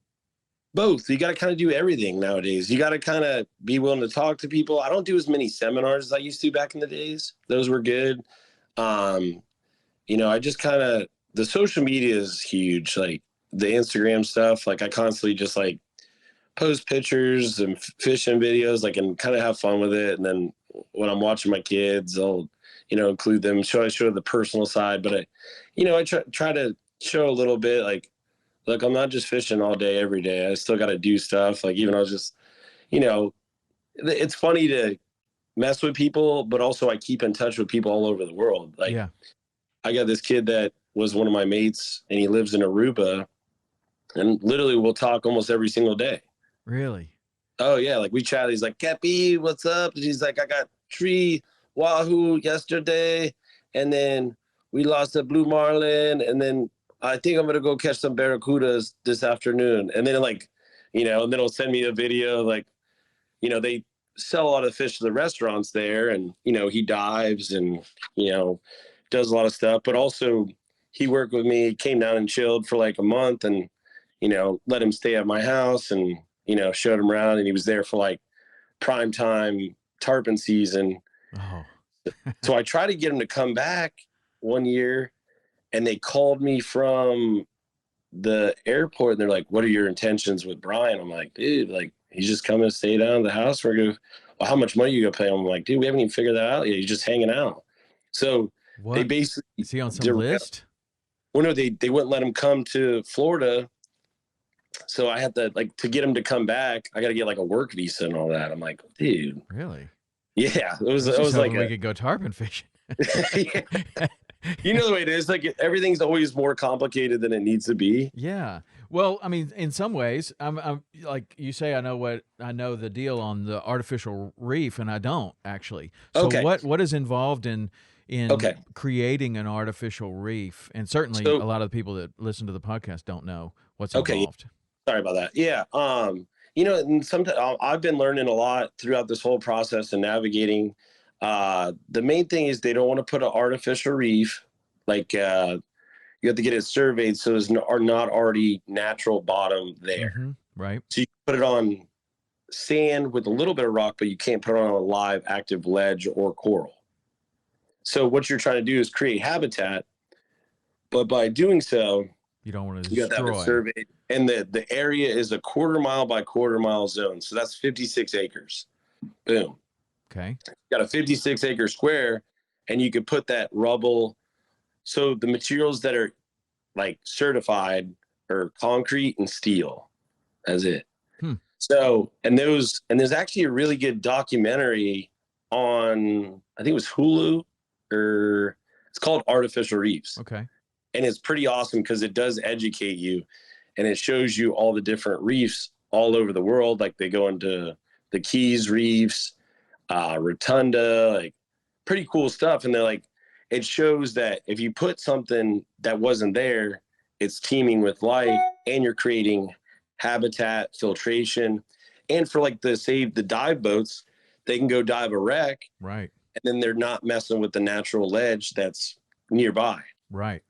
both. You got to kind of do everything nowadays. You got to kind of be willing to talk to people. I don't do as many seminars as I used to back in the days. Those were good. Um, I just kind of the social media is huge. Like the Instagram stuff. Like I constantly just like post pictures and fishing videos, like and kind of have fun with it. And then when I'm watching my kids, I'll include them. Show the personal side, but I try to show a little bit like. Look, I'm not just fishing all day, every day. I still got to do stuff. Like, even I was just, you know, it's funny to mess with people, but also I keep in touch with people all over the world. Like, Yeah, I got this kid that was one of my mates, and he lives in Aruba, and literally we'll talk almost every single day. really. Oh, yeah. Like, we chat. He's like, Kepi, what's up? And he's like, I got 3 wahoo yesterday, and then we lost a blue marlin, and then I think I'm gonna go catch some barracudas this afternoon. And then and then he'll send me a video like, they sell a lot of fish to the restaurants there, and he dives and does a lot of stuff. But also he worked with me, came down and chilled for like a month, and let him stay at my house, and showed him around, and he was there for like prime time tarpon season. Oh, So I tried to get him to come back one year, and they called me from the airport, and they're like, "What are your intentions with Brian?" I'm like, "Dude, like he's just coming to stay down at the house." We're going, "Well, how much money you gonna pay him?" I'm like, "Dude, we haven't even figured that out yet. He's just hanging out." So they what basically is he on some list? well, no, they wouldn't let him come to Florida. So I had to like to get him to come back. I got to get like a work visa and all that. I'm like, dude, Really? yeah, it I was was it just was like hoping we a could go tarpon fishing. yeah. The way it is. Like everything's always more complicated than it needs to be. Yeah. Well, I mean, in some ways, I'm like you say, I know the deal on the artificial reef, and I don't actually. So Okay, what is involved in okay. creating an artificial reef? And certainly, So a lot of the people that listen to the podcast don't know what's okay, involved. sorry about that. Yeah. And sometimes I've been learning a lot throughout this whole process and navigating. The main thing is they don't want to put an artificial reef. Like you have to get it surveyed so there's are not already natural bottom there. Mm-hmm. Right. So you put it on sand with a little bit of rock, but you can't put it on a live active ledge or coral. So what you're trying to do is create habitat, but by doing so, You don't want to you have to have it destroy. surveyed, and the area is a 1/4 mile by 1/4 mile zone, so that's 56 acres. Boom, Okay. got a 56-acre square, and you could put that rubble. So the materials that are like certified are concrete and steel. That's it. Hmm. So and there's actually a really good documentary on, I think it was Hulu, or it's called Artificial Reefs, Okay. and it's pretty awesome because it does educate you, and it shows you all the different reefs all over the world. Like they go into the Keys reefs, Rotunda, like pretty cool stuff. And they're like, it shows that if you put something that wasn't there, it's teeming with life, and you're creating habitat, filtration. And for like the dive boats, they can go dive a wreck, Right. and then they're not messing with the natural ledge that's nearby. Right.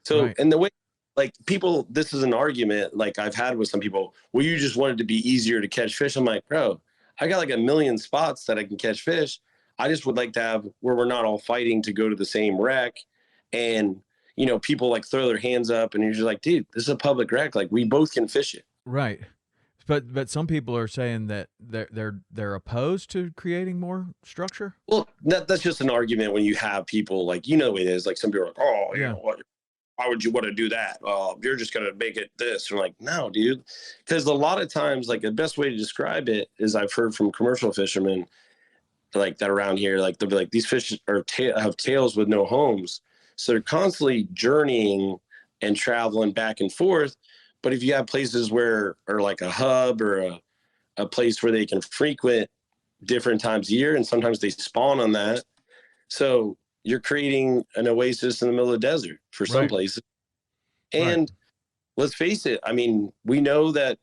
So, Right. and the way, like people, this is an argument like I've had with some people. Well, you just wanted to be easier to catch fish. I'm like, bro, I got like a million spots that I can catch fish. I just would like to have where we're not all fighting to go to the same wreck. And, people like throw their hands up, and you're just like, dude, this is a public wreck. Like we both can fish it. Right. But some people are saying that they're opposed to creating more structure. Well, that's just an argument when you have people like, it is like some people are like, oh, Yeah. what? Why would you want to do that? You're just going to make it this. I'm like, no, dude. Because a lot of times, like the best way to describe it is I've heard from commercial fishermen like that around here, like they'll be like, these fish have tails with no homes. So they're constantly journeying and traveling back and forth, But if you have places where, or like a hub or a place where they can frequent different times a year, and sometimes they spawn on that. So you're creating an oasis in the middle of the desert for some places. And let's face it, I mean, we know that,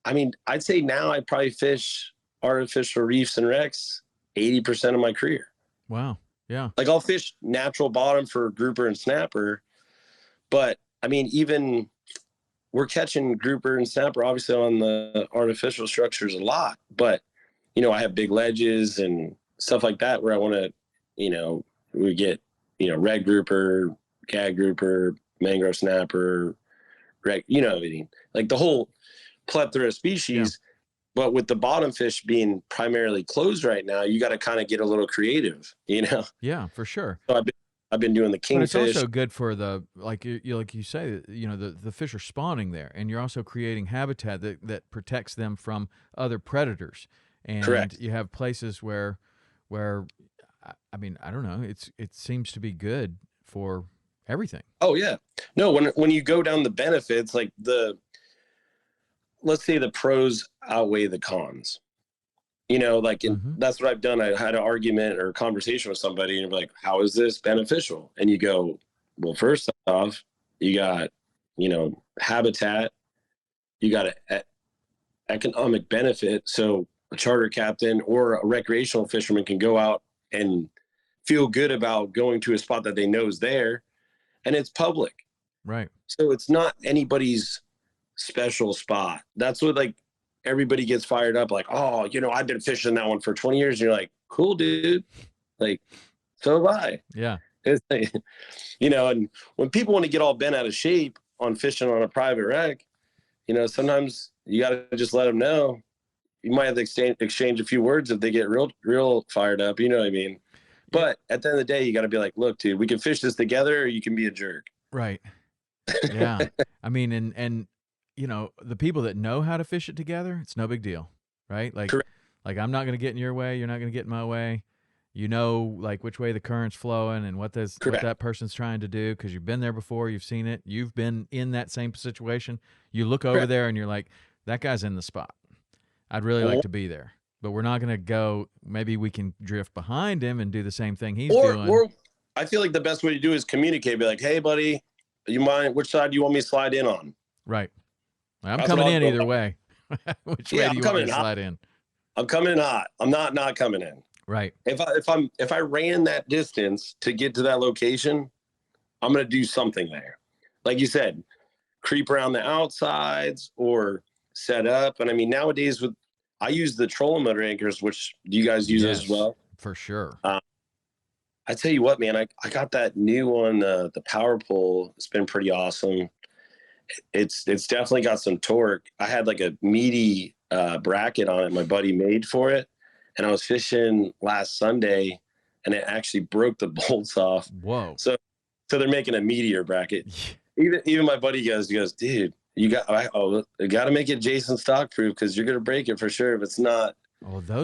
I mean, I'd say now I probably fish artificial reefs and wrecks 80% of my career. Wow. Yeah. Like I'll fish natural bottom for grouper and snapper, but I mean, even we're catching grouper and snapper obviously on the artificial structures a lot, but you know, I have big ledges and stuff like that where I want to, you know, we get, you know, red grouper, gag grouper, mangrove snapper, you know, like the whole plethora of species. But with the bottom fish being primarily closed right now, you got to kind of get a little creative, you know? Yeah, for sure. So I've been doing the kingfish. But it's also good for the, like you say, you know, the fish are spawning there, and you're also creating habitat that protects them from other predators. And Correct. You have places where I mean, I don't know, it seems to be good for everything. Oh yeah. No, when you go down the benefits, like let's say the pros outweigh the cons. You know, like that's what I've done. I had an argument or a conversation with somebody, and you're like, how is this beneficial? And you go, well, first off, you got, you know, habitat, you got an economic benefit. So a charter captain or a recreational fisherman can go out and feel good about going to a spot that they know is there, and it's public. Right. So it's not anybody's special spot. That's what, like, everybody gets fired up, like, oh, you know, I've been fishing that one for 20 years. And you're like, cool, dude. Like, so have I. Yeah. You know, and when people want to get all bent out of shape on fishing on a private wreck, you know, sometimes you got to just let them know. You might have to exchange a few words if they get real fired up. You know what I mean? But at the end of the day, you got to be like, look, dude, we can fish this together, or you can be a jerk. Right. Yeah. I mean, and you know, the people that know how to fish it together, it's no big deal, right? Like, Correct. Like I'm not going to get in your way. You're not going to get in my way. You know, like which way the current's flowing and what that person's trying to do, because you've been there before. You've seen it. You've been in that same situation. You look over there and you're like, that guy's in the spot. I'd really like to be there, but we're not going to go. Maybe we can drift behind him and do the same thing he's doing. Or I feel like the best way to do is communicate. Be like, hey, buddy, you mind? Which side do you want me to slide in on? Right. I'm coming in either way. Which way do you want me to slide in? I'm coming in hot. I'm not coming in. Right. If I ran that distance to get to that location, I'm going to do something there. Like you said, creep around the outsides or set up. And I mean, nowadays I use the trolling motor anchors, which do you guys use as well? For sure. I tell you what, man, I got that new one, the power pole. It's been pretty awesome. It's definitely got some torque. I had like a meaty bracket on it my buddy made for it, and I was fishing last Sunday, and it actually broke the bolts off. Whoa. So they're making a meteor bracket. Even my buddy goes, dude, you got to make it Jason stock proof, because you're gonna break it for sure if it's not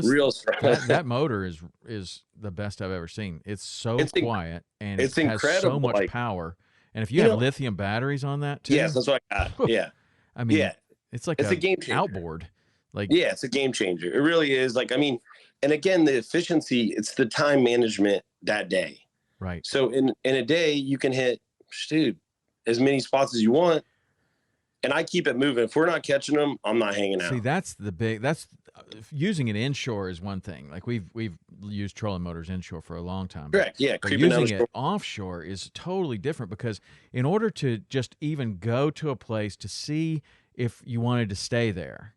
real strong. that motor is the best I've ever seen. It's so quiet, and it's it has incredible, so much power. And if you have lithium batteries on that too, yes, that's what I got. Yeah, I mean, it's like a game changer. Outboard. Like, yeah, it's a game changer. It really is. Like, I mean, and again, the efficiency, it's the time management that day. Right. So in a day, you can hit, dude, as many spots as you want, and I keep it moving. If we're not catching them, I'm not hanging out. See, that's using it inshore is one thing. Like we've used trolling motors inshore for a long time. Correct. Yeah. But using it offshore is totally different, because in order to just even go to a place to see if you wanted to stay there,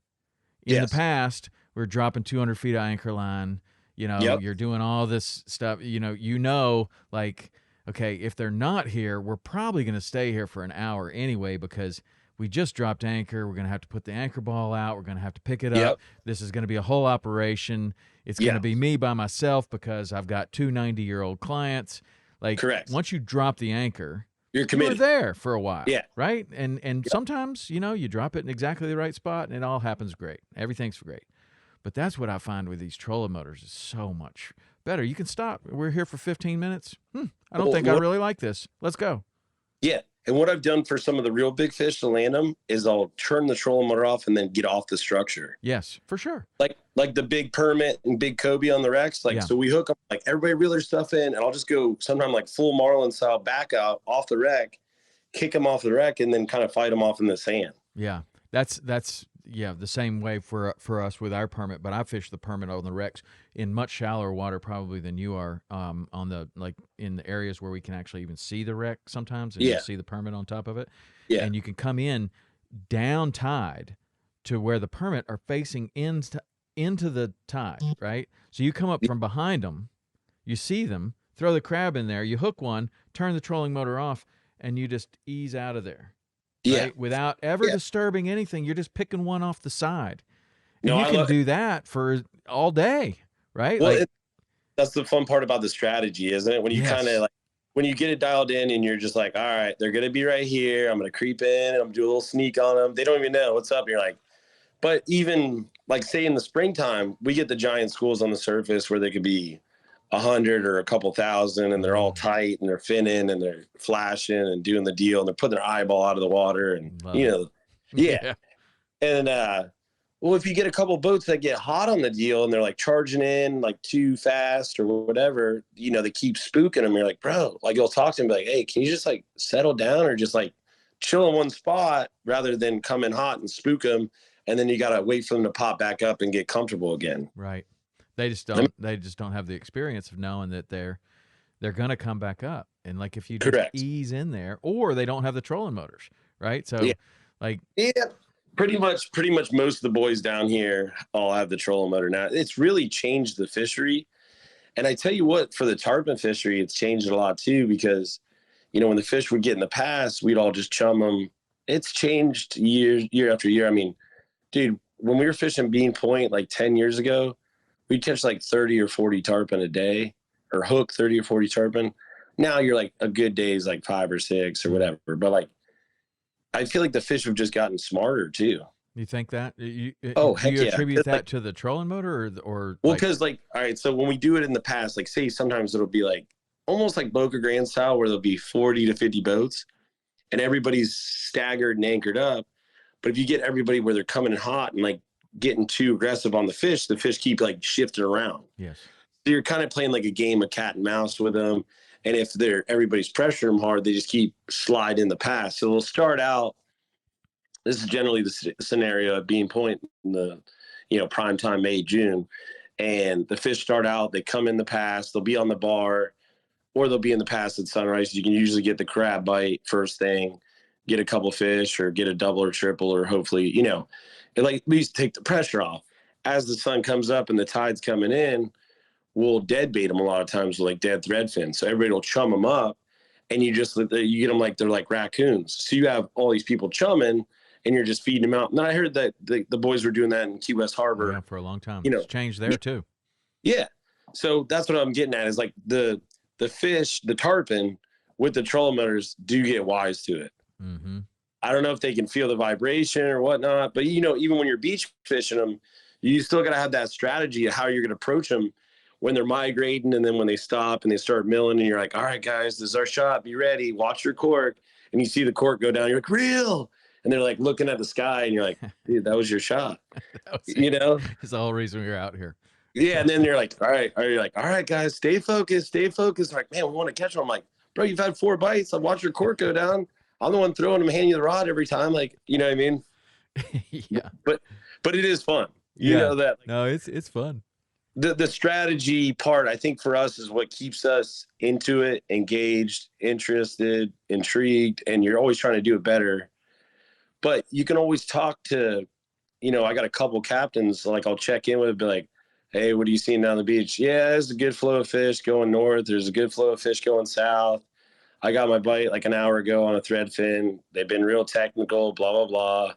in the past, we're dropping 200 feet of anchor line. You know, you're doing all this stuff. You know, like, okay, if they're not here, we're probably going to stay here for an hour anyway, because we just dropped anchor. We're going to have to put the anchor ball out. We're going to have to pick it up. This is going to be a whole operation. It's going to be me by myself, because I've got two 90-year-old clients. Like, correct. Once you drop the anchor, you're committed. You're there for a while. Yeah. Right? And sometimes, you know, you drop it in exactly the right spot and it all happens great. Everything's great. But that's what I find with these trolling motors is so much better. You can stop. We're here for 15 minutes. I don't think I really like this. Let's go. Yeah. And what I've done for some of the real big fish to land them is I'll turn the trolling motor off and then get off the structure. Yes, for sure. Like the big permit and big Kobe on the wrecks. Like, so we hook up, like everybody reel their stuff in, and I'll just go sometimes like full Marlin style back out off the wreck, kick them off the wreck, and then kind of fight them off in the sand. Yeah, that's the same way for us with our permit. But I fish the permit on the wrecks in much shallower water probably than you are, on the, like, in the areas where we can actually even see the wreck sometimes, and you see the permit on top of it. Yeah. And you can come in down tide to where the permit are facing into the tide, right? So you come up from behind them, you see them, throw the crab in there, you hook one, turn the trolling motor off, and you just ease out of there. Right? Without ever disturbing anything. You're just picking one off the side. And you can do that for all day, right? Well, that's the fun part about the strategy, isn't it? When you kind of, like, when you get it dialed in and you're just like, all right, they're going to be right here. I'm going to creep in and I'm going to do a little sneak on them. They don't even know what's up. And you're like, but even like, say in the springtime, we get the giant schools on the surface where they could be 100 or a couple thousand, and they're all tight and they're finning and they're flashing and doing the deal, and they're putting their eyeball out of the water, and And well, if you get a couple boats that get hot on the deal and they're like charging in like too fast or whatever, they keep spooking them. You're like, bro, like, you'll talk to them, be like, hey, can you just like settle down or just like chill in one spot rather than come in hot and spook them, and then you got to wait for them to pop back up and get comfortable again. Right. They just don't have the experience of knowing that they're going to come back up. And like, if you just ease in there, or they don't have the trolling motors, right? So pretty much most of the boys down here all have the trolling motor now. It's really changed the fishery. And I tell you what, for the tarpon fishery, it's changed a lot too, because, when the fish would get in the past, we'd all just chum them. It's changed year after year. I mean, dude, when we were fishing Bean Point like 10 years ago, we'd catch like 30 or 40 tarpon a day, or hook 30 or 40 tarpon. Now you're like, a good day is like 5 or 6 or whatever. But like, I feel like the fish have just gotten smarter too. You think that? Do you yeah. attribute that to the trolling motor, or well, because like, all right, so when we do it in the past, like, say sometimes it'll be like almost like Boca Grande style, where there'll be 40 to 50 boats and everybody's staggered and anchored up. But if you get everybody where they're coming in hot and like getting too aggressive on the fish keep like shifting around. Yes. So you're kind of playing like a game of cat and mouse with them. And if everybody's pressuring them hard, they just keep sliding in the pass. So they'll start out. This is generally the scenario at Bean Point in the, prime time, May, June. And the fish start out, they come in the pass, they'll be on the bar, or they'll be in the pass at sunrise. You can usually get the crab bite first thing, get a couple fish, or get a double or triple, or hopefully, it like at least take the pressure off. As the sun comes up and the tide's coming in, we'll dead bait them a lot of times with like dead thread fins. So everybody will chum them up, and you get them like they're like raccoons. So you have all these people chumming, and you're just feeding them out. And I heard that the boys were doing that in Key West Harbor for a long time. It's changed there too. Yeah. So that's what I'm getting at, is like the fish, the tarpon with the trolling motors do get wise to it. Mm-hmm. I don't know if they can feel the vibration or whatnot, but even when you're beach fishing them, you still got to have that strategy of how you're going to approach them when they're migrating, and then when they stop and they start milling, and you're like, all right, guys, this is our shot. Be ready. Watch your cork. And you see the cork go down. You're like, reel. And they're like looking at the sky, and you're like, dude, that was your shot. It's the whole reason we were out here. Yeah. And then you're like, all right. You're like, all right, guys, stay focused. Stay focused. Like, man, we want to catch them. I'm like, bro, you've had 4 bites. I'll watch your cork go down. I'm the one throwing them, handing you the rod every time. Like, you know what I mean? Yeah. But it is fun. You know that. No, it's fun. The strategy part, I think, for us is what keeps us into it, engaged, interested, intrigued, and you're always trying to do it better. But you can always talk to, I got a couple captains, like I'll check in with, be like, hey, what are you seeing down the beach? Yeah, there's a good flow of fish going north. There's a good flow of fish going south. I got my bite like an hour ago on a thread fin. They've been real technical, blah, blah, blah.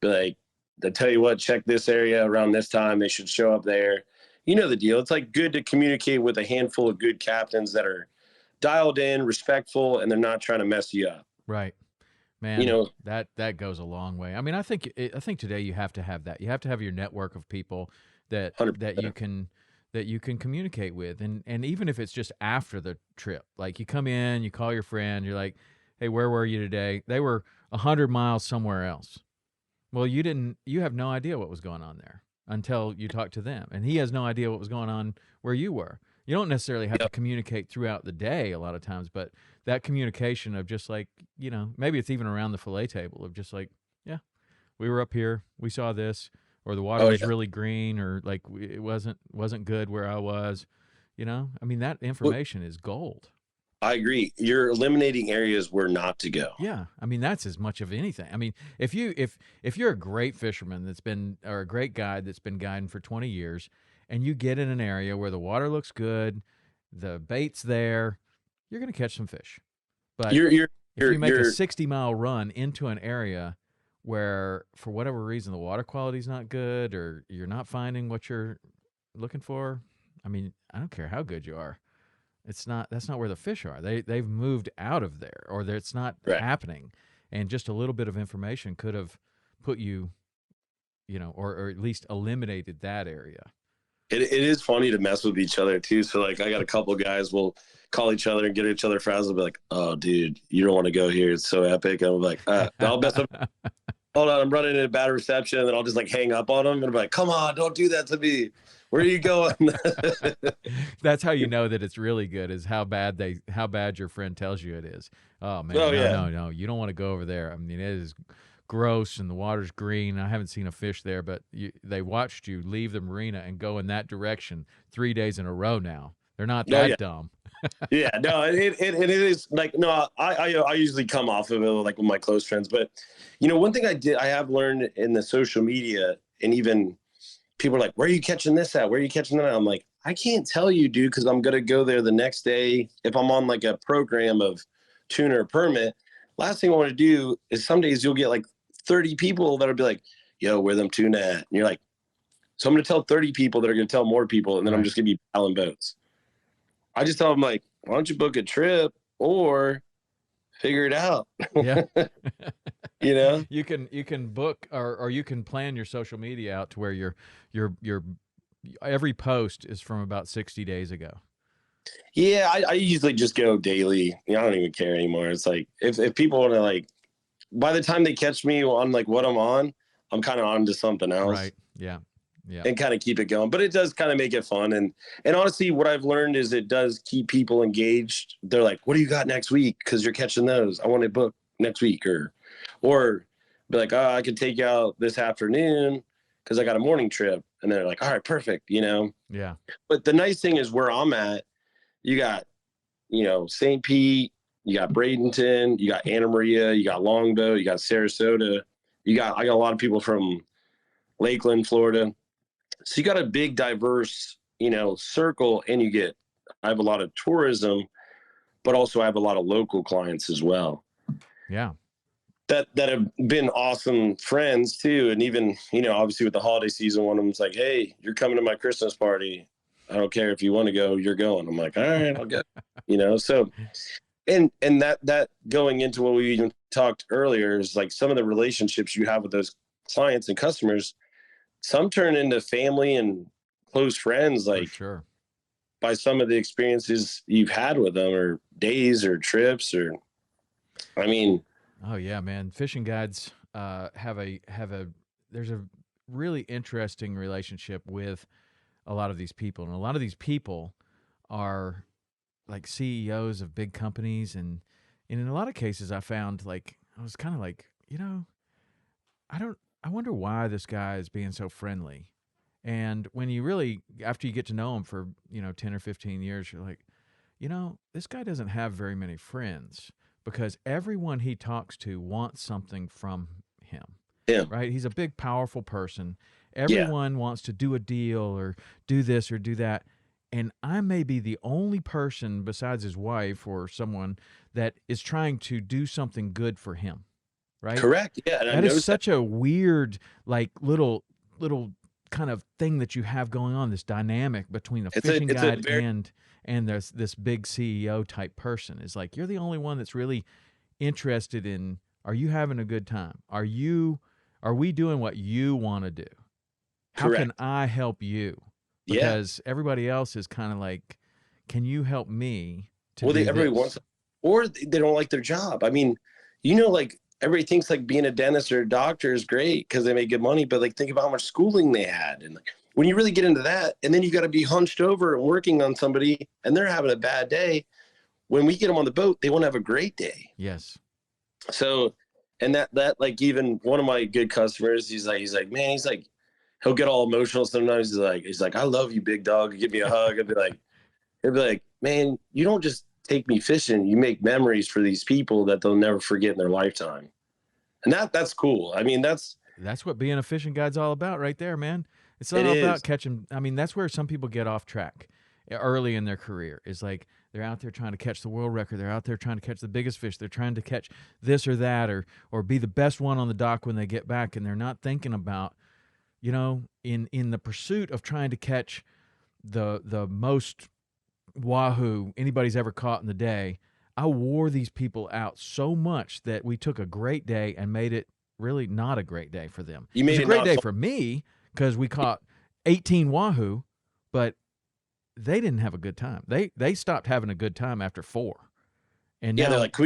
Be like, I tell you what, check this area around this time. They should show up there. You know the deal. It's like good to communicate with a handful of good captains that are dialed in, respectful, and they're not trying to mess you up. Right. Man, that goes a long way. I mean, I think today you have to have that. You have to have your network of people that 100%. that you can communicate with, and even if it's just after the trip, like you come in, you call your friend, you're like, hey, where were you today? They were 100 miles somewhere else. Well, you have no idea what was going on there until you talk to them. And he has no idea what was going on where you were. You don't necessarily have to Yep. communicate throughout the day a lot of times, but that communication of just like, maybe it's even around the fillet table of just like, yeah, we were up here, we saw this, or the water Oh was yeah. really green, or like it wasn't good where I was. I mean, that Well, information is gold. I agree. You're eliminating areas where not to go. Yeah, I mean that's as much of anything. I mean, if you're a great fisherman that's been or a great guide that's been guiding for 20 years and you get in an area where the water looks good, the bait's there, you're going to catch some fish. But You're you're if you're you make a you're 60-mile run into an area where for whatever reason the water quality's not good or you're not finding what you're looking for, I mean, I don't care how good you are. That's not where the fish are. They've moved out of there or it's not right. happening. And just a little bit of information could have put you, or at least eliminated that area. It is funny to mess with each other too. So like I got a couple guys will call each other and get each other frazzled and be like, "Oh, dude, you don't want to go here. It's so epic." And I'm like, I'll mess up. Hold on, I'm running into bad reception, and then I'll just like hang up on them and be like, "Come on, don't do that to me. Where are you going?" That's how you know that it's really good is how bad your friend tells you it is. Oh man, Oh no, yeah. no, no, you don't want to go over there. I mean, it is gross and the water's green. I haven't seen a fish there, but they watched you leave the marina and go in that direction 3 days in a row now. They're not Oh yeah. that dumb. Yeah, no, it is like no, I usually come off of it like with my close friends, but one thing I have learned in the social media, and even people are like, "Where are you catching this at? Where are you catching that?" I'm like, I can't tell you, dude, because I'm gonna go there the next day if I'm on like a program of tuna or permit. Last thing I want to do is some days you'll get like 30 people that'll be like, "Yo, where them tuna at?" And you're like, so I'm gonna tell 30 people that are gonna tell more people, and then I'm Right. just gonna be piling boats. I just tell them like, why don't you book a trip or figure it out? Yeah. you know? You can book or you can plan your social media out to where your every post is from about 60 days ago. Yeah, I usually just go daily. I don't even care anymore. It's like if people want to like, by the time they catch me on like what I'm on, I'm kind of on to something else Right. Yeah. Yeah. and kind of keep it going. But it does kind of make it fun. And honestly, what I've learned is it does keep people engaged. They're like, "What do you got next week? Because you're catching those. I want to book next week," or be like, "Oh, I could take you out this afternoon because I got a morning trip." And they're like, "All right, perfect." Yeah. But the nice thing is where I'm at, you got, St. Pete, you got Bradenton, you got Anna Maria, you got Longboat, you got Sarasota, I got a lot of people from Lakeland, Florida. So you got a big diverse, circle, and I have a lot of tourism, but also I have a lot of local clients as well. Yeah. That have been awesome friends too. And even, obviously with the holiday season, one of them's like, "Hey, you're coming to my Christmas party. I don't care if you want to go, you're going." I'm like, "All right, I'll go." So and that going into what we even talked earlier is like some of the relationships you have with those clients and customers, some turn into family and close friends, For like sure. by some of the experiences you've had with them or days or trips or, I mean, Oh yeah, man. Fishing guides have a there's a really interesting relationship with a lot of these people, and a lot of these people are like CEOs of big companies, and in a lot of cases, I found like I was kind of like, I don't, I wonder why this guy is being so friendly. And when you really, after you get to know him for 10 or 15 years, you're like, this guy doesn't have very many friends because everyone he talks to wants something from him, yeah, right? He's a big, powerful person. yeah, Everyone wants to do a deal or do this or do that. And I may be the only person besides his wife or someone that is trying to do something good for him, right? correct. Yeah. And I That is noticed that. such a weird, like little kind of thing that you have going on. This dynamic between a fishing It's a guide very, and there's this big CEO type person is like you're the only one that's really interested in. Are you having a good time? Are we doing what you want to do? How can correct. I help you? Yeah. Because everybody else is kind of like, can you help me to Well, do everybody wants this? or they don't like their job. I mean, like everybody thinks like being a dentist or a doctor is great because they make good money, but like think about how much schooling they had. And like, when you really get into that, and then you got to be hunched over and working on somebody and they're having a bad day. When we get them on the boat, they want to have a great day. Yes. So, and that like even one of my good customers, he's like, man, he'll get all emotional sometimes. He's like, I love you, big dog. Give me a hug. He'll be like, man, you don't just take me fishing. You make memories for these people that they'll never forget in their lifetime. And that's cool. I mean, that's what being a fishing guide's all about right there, man. It's not it all is. about catching. I mean, that's where some people get off track early in their career. Is like they're out there trying to catch the world record. They're out there trying to catch the biggest fish. They're trying to catch this or that, or be the best one on the dock when they get back, and they're not thinking about, in the pursuit of trying to catch the most wahoo anybody's ever caught in the day. I wore these people out so much that we took a great day and made it really not a great day for them. You made it was a great day for me because we caught 18 wahoo, but they didn't have a good time. They stopped having a good time after 4. And yeah, now, they're like,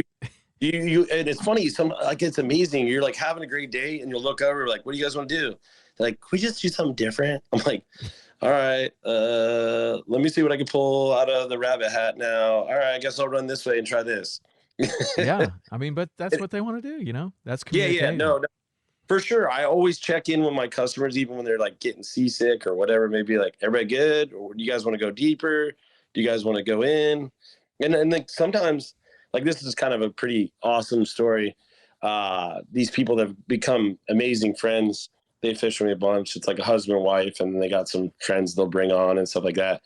you and it's funny. It's amazing. You're like having a great day, and you'll look over like, what do you guys want to do? They're like, can we just do something different? I'm like, all right, let me see what I can pull out of the rabbit hat now. All right, I guess I'll run this way and try this. yeah, I mean, but that's what they want to do, That's communication. Yeah, no, for sure. I always check in with my customers, even when they're like getting seasick or whatever. Maybe like, everybody good? Or do you guys want to go deeper? Do you guys want to go in? And like sometimes, like this is kind of a pretty awesome story. These people that have become amazing friends. They fish with me a bunch. It's like a husband and wife, and they got some friends they'll bring on and stuff like that.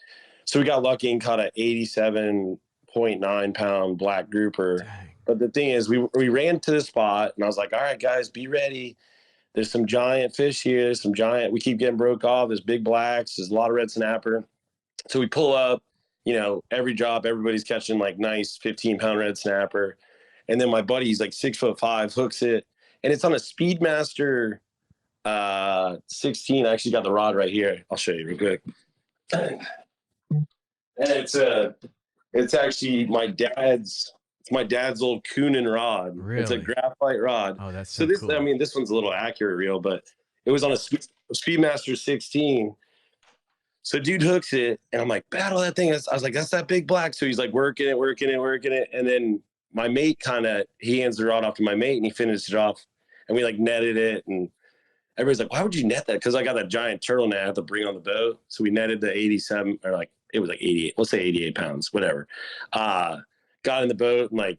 So we got lucky and caught an 87.9 pound black grouper. Dang. But the thing is, we ran to the spot, and I was like, all right, guys, be ready. There's some giant fish here. We keep getting broke off. There's big blacks. There's a lot of red snapper. So we pull up, every drop, everybody's catching like nice 15-pound red snapper. And then my buddy, he's like 6'5", hooks it. And it's on a Speedmaster 16. I actually got the rod right here. I'll show you real quick. And it's actually my dad's old Coonan rod. Really? It's a graphite rod. Oh, that's so this cool. I mean, this one's a little accurate reel, but it was on a Speedmaster 16. So dude hooks it, and I'm like, battle that thing. I was like, that's that big black. So he's like working it. And then my mate he hands the rod off to my mate, and he finishes it off, and we like netted it. And everybody's like, why would you net that? Because I got that giant turtle net I have to bring on the boat. So we netted the 87, or like, it was like 88, let's say 88 pounds, whatever. Got in the boat, and like,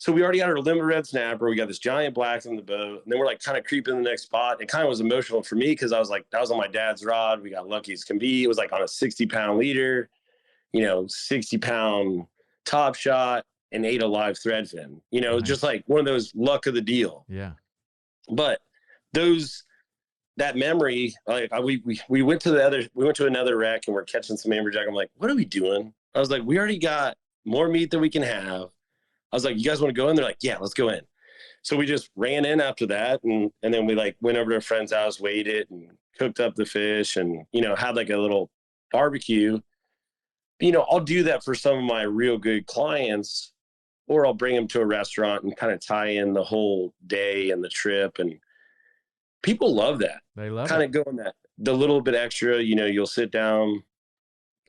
so we already had our limit red snapper. We got this giant black in the boat, and then we're like kind of creeping in the next spot. It kind of was emotional for me because I was like, that was on my dad's rod. We got lucky as can be. It was like on a 60-pound leader, 60-pound top shot, and 8 alive threadfin. Nice. Just like one of those luck of the deal. Yeah. But that memory, like we went to another wreck, and we're catching some amberjack. I'm like, what are we doing? I was like, we already got more meat than we can have. I was like, you guys want to go in? They're like, yeah, let's go in. So we just ran in after that. And then we like went over to a friend's house, weighed it, and cooked up the fish, and, had like a little barbecue. I'll do that for some of my real good clients, or I'll bring them to a restaurant and kind of tie in the whole day and the trip. And people love that. They love kind of going the little bit extra, you'll sit down,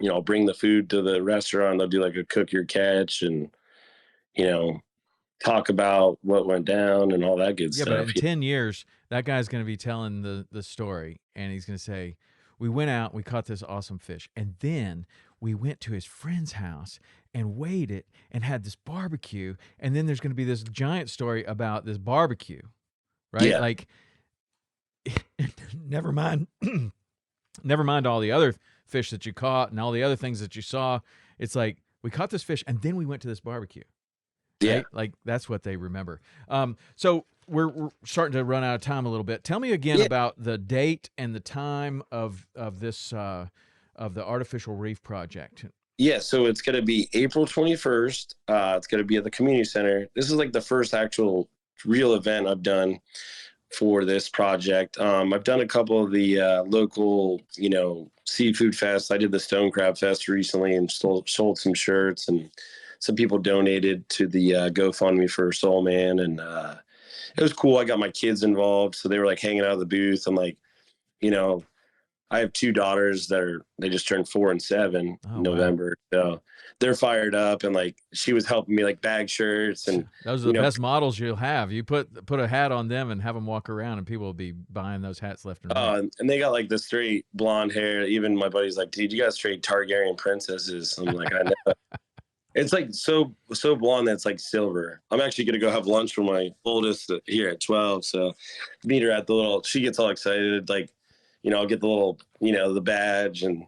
I'll bring the food to the restaurant. They'll do like a cook your catch, and, talk about what went down and all that good stuff. But in 10 years, that guy's going to be telling the story, and he's going to say, we went out, we caught this awesome fish, and then we went to his friend's house and weighed it and had this barbecue, and then there's going to be this giant story about this barbecue, right? Yeah. Like, never mind all the other fish that you caught and all the other things that you saw. It's like, we caught this fish, and then we went to this barbecue. Right? Yeah. Like, that's what they remember. So we're starting to run out of time a little bit. Tell me again about the date and the time of this of the Artificial Reef project. Yeah, so it's going to be April 21st. It's going to be at the community center. This is like the first actual real event I've done for this project. I've done a couple of the local, seafood fests. I did the Stone Crab Fest recently and sold some shirts and some people donated to the GoFundMe for Soul Man, and it was cool. I got my kids involved, so they were like hanging out of the booth. I'm like, you know, I have 2 daughters they just turned 4 and 7 in November. Wow. So they're fired up, and like she was helping me like bag shirts, and those are the best models you'll have. You put a hat on them and have them walk around, and people will be buying those hats left and right. And they got like the straight blonde hair. Even my buddy's like, dude, you got straight Targaryen princesses. I'm like, I know. It's like so blonde that it's like silver. I'm actually gonna go have lunch with my oldest here at 12. So meet her at the little. She gets all excited, like, I'll get the little, the badge, and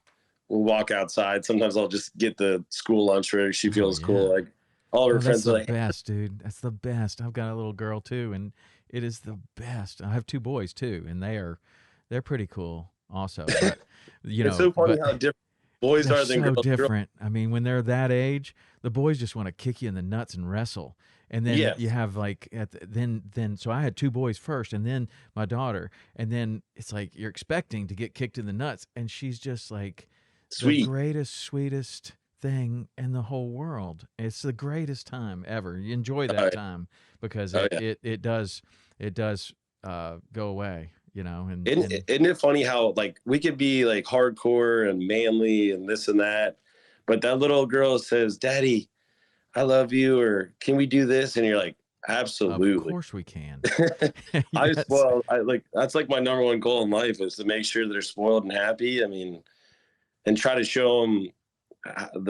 we'll walk outside. Sometimes I'll just get the school lunch where she feels cool. Like all her friends are like, "That's the best, dude. That's the best." I've got a little girl too, and it is the best. I have 2 boys too, and they're pretty cool also. But, it's so funny how different boys are than so girls. Different. I mean, when they're that age, the boys just want to kick you in the nuts and wrestle. And then you have like so I had 2 boys first, and then my daughter, and then it's like you're expecting to get kicked in the nuts, and she's just like the greatest, sweetest thing in the whole world. It's the greatest time ever. You enjoy that time because it does go away, And isn't it funny how like we could be like hardcore and manly and this and that, but that little girl says, "Daddy, I love you," or "Can we do this?" And you're like, absolutely. Of course we can. Yes. That's like my number one goal in life is to make sure they're spoiled and happy. I mean, and try to show them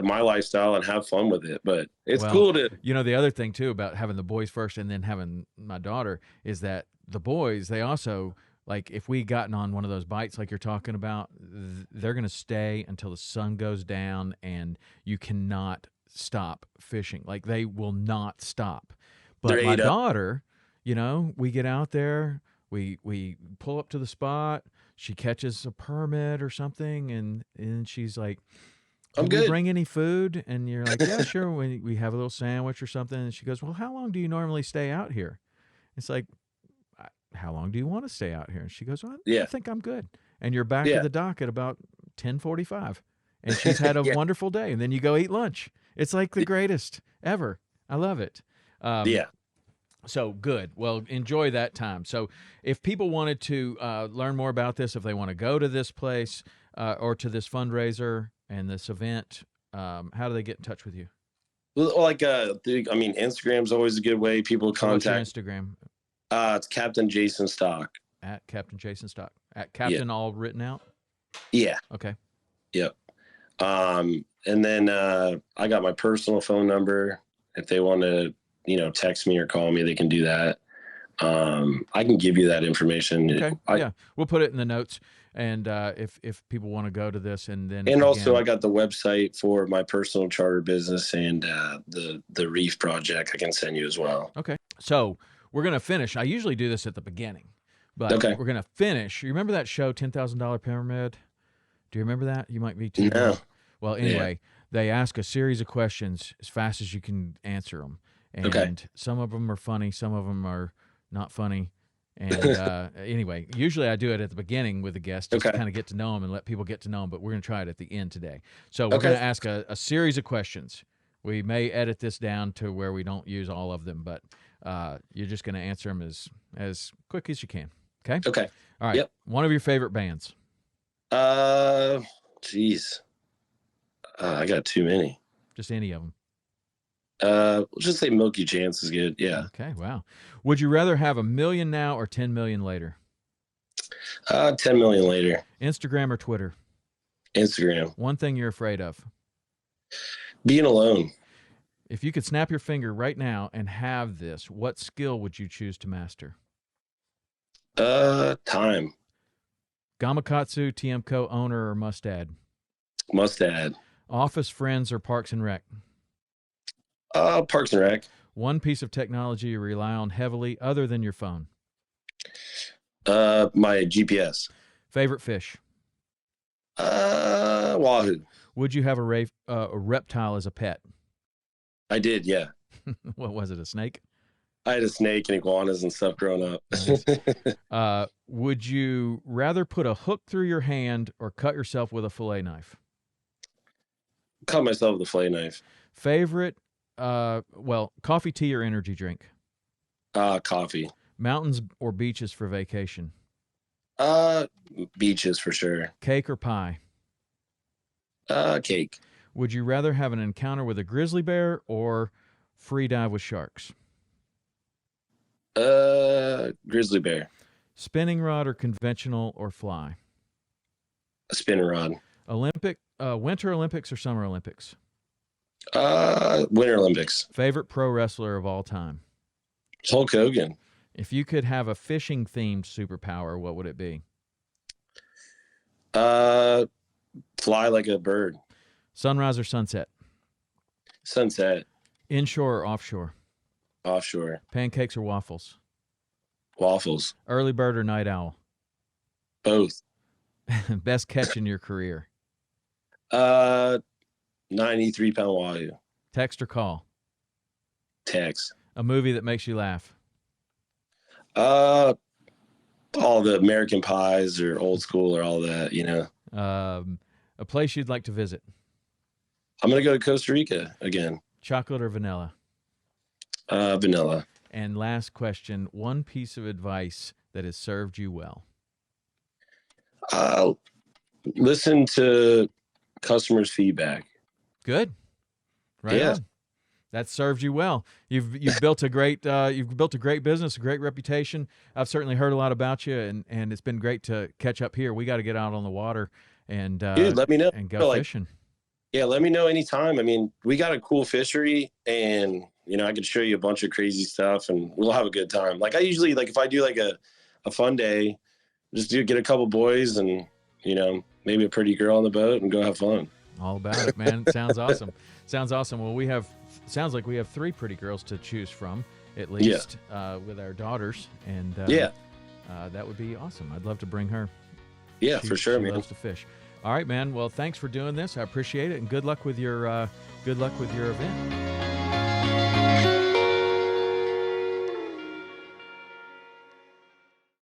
my lifestyle and have fun with it. But it's cool to, the other thing too about having the boys first and then having my daughter is that the boys, they also, like, if we gotten on one of those bites like you're talking about, they're going to stay until the sun goes down, and you cannot stop fishing. Like, they will not stop. But my daughter, we get out there, we pull up to the spot, she catches a permit or something, and she's like, "I'm good. Bring any food?" And you're like, "Yeah, sure." We have a little sandwich or something, and she goes, "Well, how long do you normally stay out here?" It's like, "How long do you want to stay out here?" And she goes, "Well, I think I'm good." And you're back at the dock at about 10:45, and she's had a wonderful day. And then you go eat lunch. It's like the greatest ever. I love it. So good. Well, enjoy that time. So if people wanted to learn more about this, if they want to go to this place or to this fundraiser and this event, how do they get in touch with you? Well, like, Instagram's always a good way. People contact. What's your Instagram? It's Captain Jason Stock. At Captain Jason Stock. At Captain all written out? Yeah. Okay. Yep. And then I got my personal phone number. If they want to, text me or call me, they can do that. I can give you that information. Okay. We'll put it in the notes. And if people want to go to this, and also I got the website for my personal charter business and the Reef project I can send you as well. Okay. So we're going to finish. I usually do this at the beginning, but we're going to finish. You remember that show, $10,000 Pyramid? Do you remember that? You might be too. No. Well, anyway, they ask a series of questions as fast as you can answer them. And some of them are funny. Some of them are not funny. And anyway, usually I do it at the beginning with the guest just to kind of get to know them and let people get to know them. But we're going to try it at the end today. So we're going to ask a series of questions. We may edit this down to where we don't use all of them, but you're just going to answer them as quick as you can. Okay? Okay. All right. Yep. One of your favorite bands? Geez. I got too many. Just any of them. We'll just say Milky Chance is good. Yeah. Okay. Wow. Would you rather have $1 million now or 10 million later? 10 million later. Instagram or Twitter? Instagram. One thing you're afraid of? Being alone. If you could snap your finger right now and have this, what skill would you choose to master? Time. Gamakatsu, TMCO owner, or must add? Must add. Office, Friends, or Parks and Rec? Parks and Rec. One piece of technology you rely on heavily other than your phone? My GPS. Favorite fish? Wahoo. Would you have a reptile as a pet? I did, yeah. What was it, a snake? I had a snake and iguanas and stuff growing up. Nice. Would you rather put a hook through your hand or cut yourself with a fillet knife? Cut myself with a fillet knife. Favorite Well, coffee, tea, or energy drink? Coffee. Mountains or beaches for vacation? Uh, Beaches for sure. Cake or pie? Cake. Would you rather have an encounter with a grizzly bear or free dive with sharks? Grizzly bear. Spinning rod or conventional or fly? A spinning rod. Winter Olympics or Summer Olympics? Winter Olympics. Favorite pro wrestler of all time? Hulk Hogan. If you could have a fishing themed superpower, what would it be? Fly like a bird. Sunrise or sunset? Sunset. Inshore or offshore? Offshore. Pancakes or waffles? Waffles. Early bird or night owl? Both. Best catch in your career? 93-pound wahoo. Text or call? Text. A movie that makes you laugh? All the American Pies or Old School or all that, you know. A place you'd like to visit? I'm going to go to Costa Rica again. Chocolate or vanilla? Vanilla. And last question, one piece of advice that has served you well? Listen to customers' feedback. Good. Right Yeah. on. That served you well. You've built a great business, a great reputation. I've certainly heard a lot about you, and it's been great to catch up here. We got to get out on the water and Dude, let me know. and go fishing. Yeah, let me know anytime. I mean, we got a cool fishery, and you know, I could show you a bunch of crazy stuff, and we'll have a good time. Like I usually if I do like a fun day, just get a couple boys and you know maybe a pretty girl on the boat and go have fun. All about it, man. Sounds awesome. Sounds awesome. Well, sounds like we have 3 pretty girls to choose from, at least, with our daughters. And that would be awesome. I'd love to bring her. Yeah, for sure, she man. loves to fish. All right, man. Well, thanks for doing this. I appreciate it, and good luck with your event.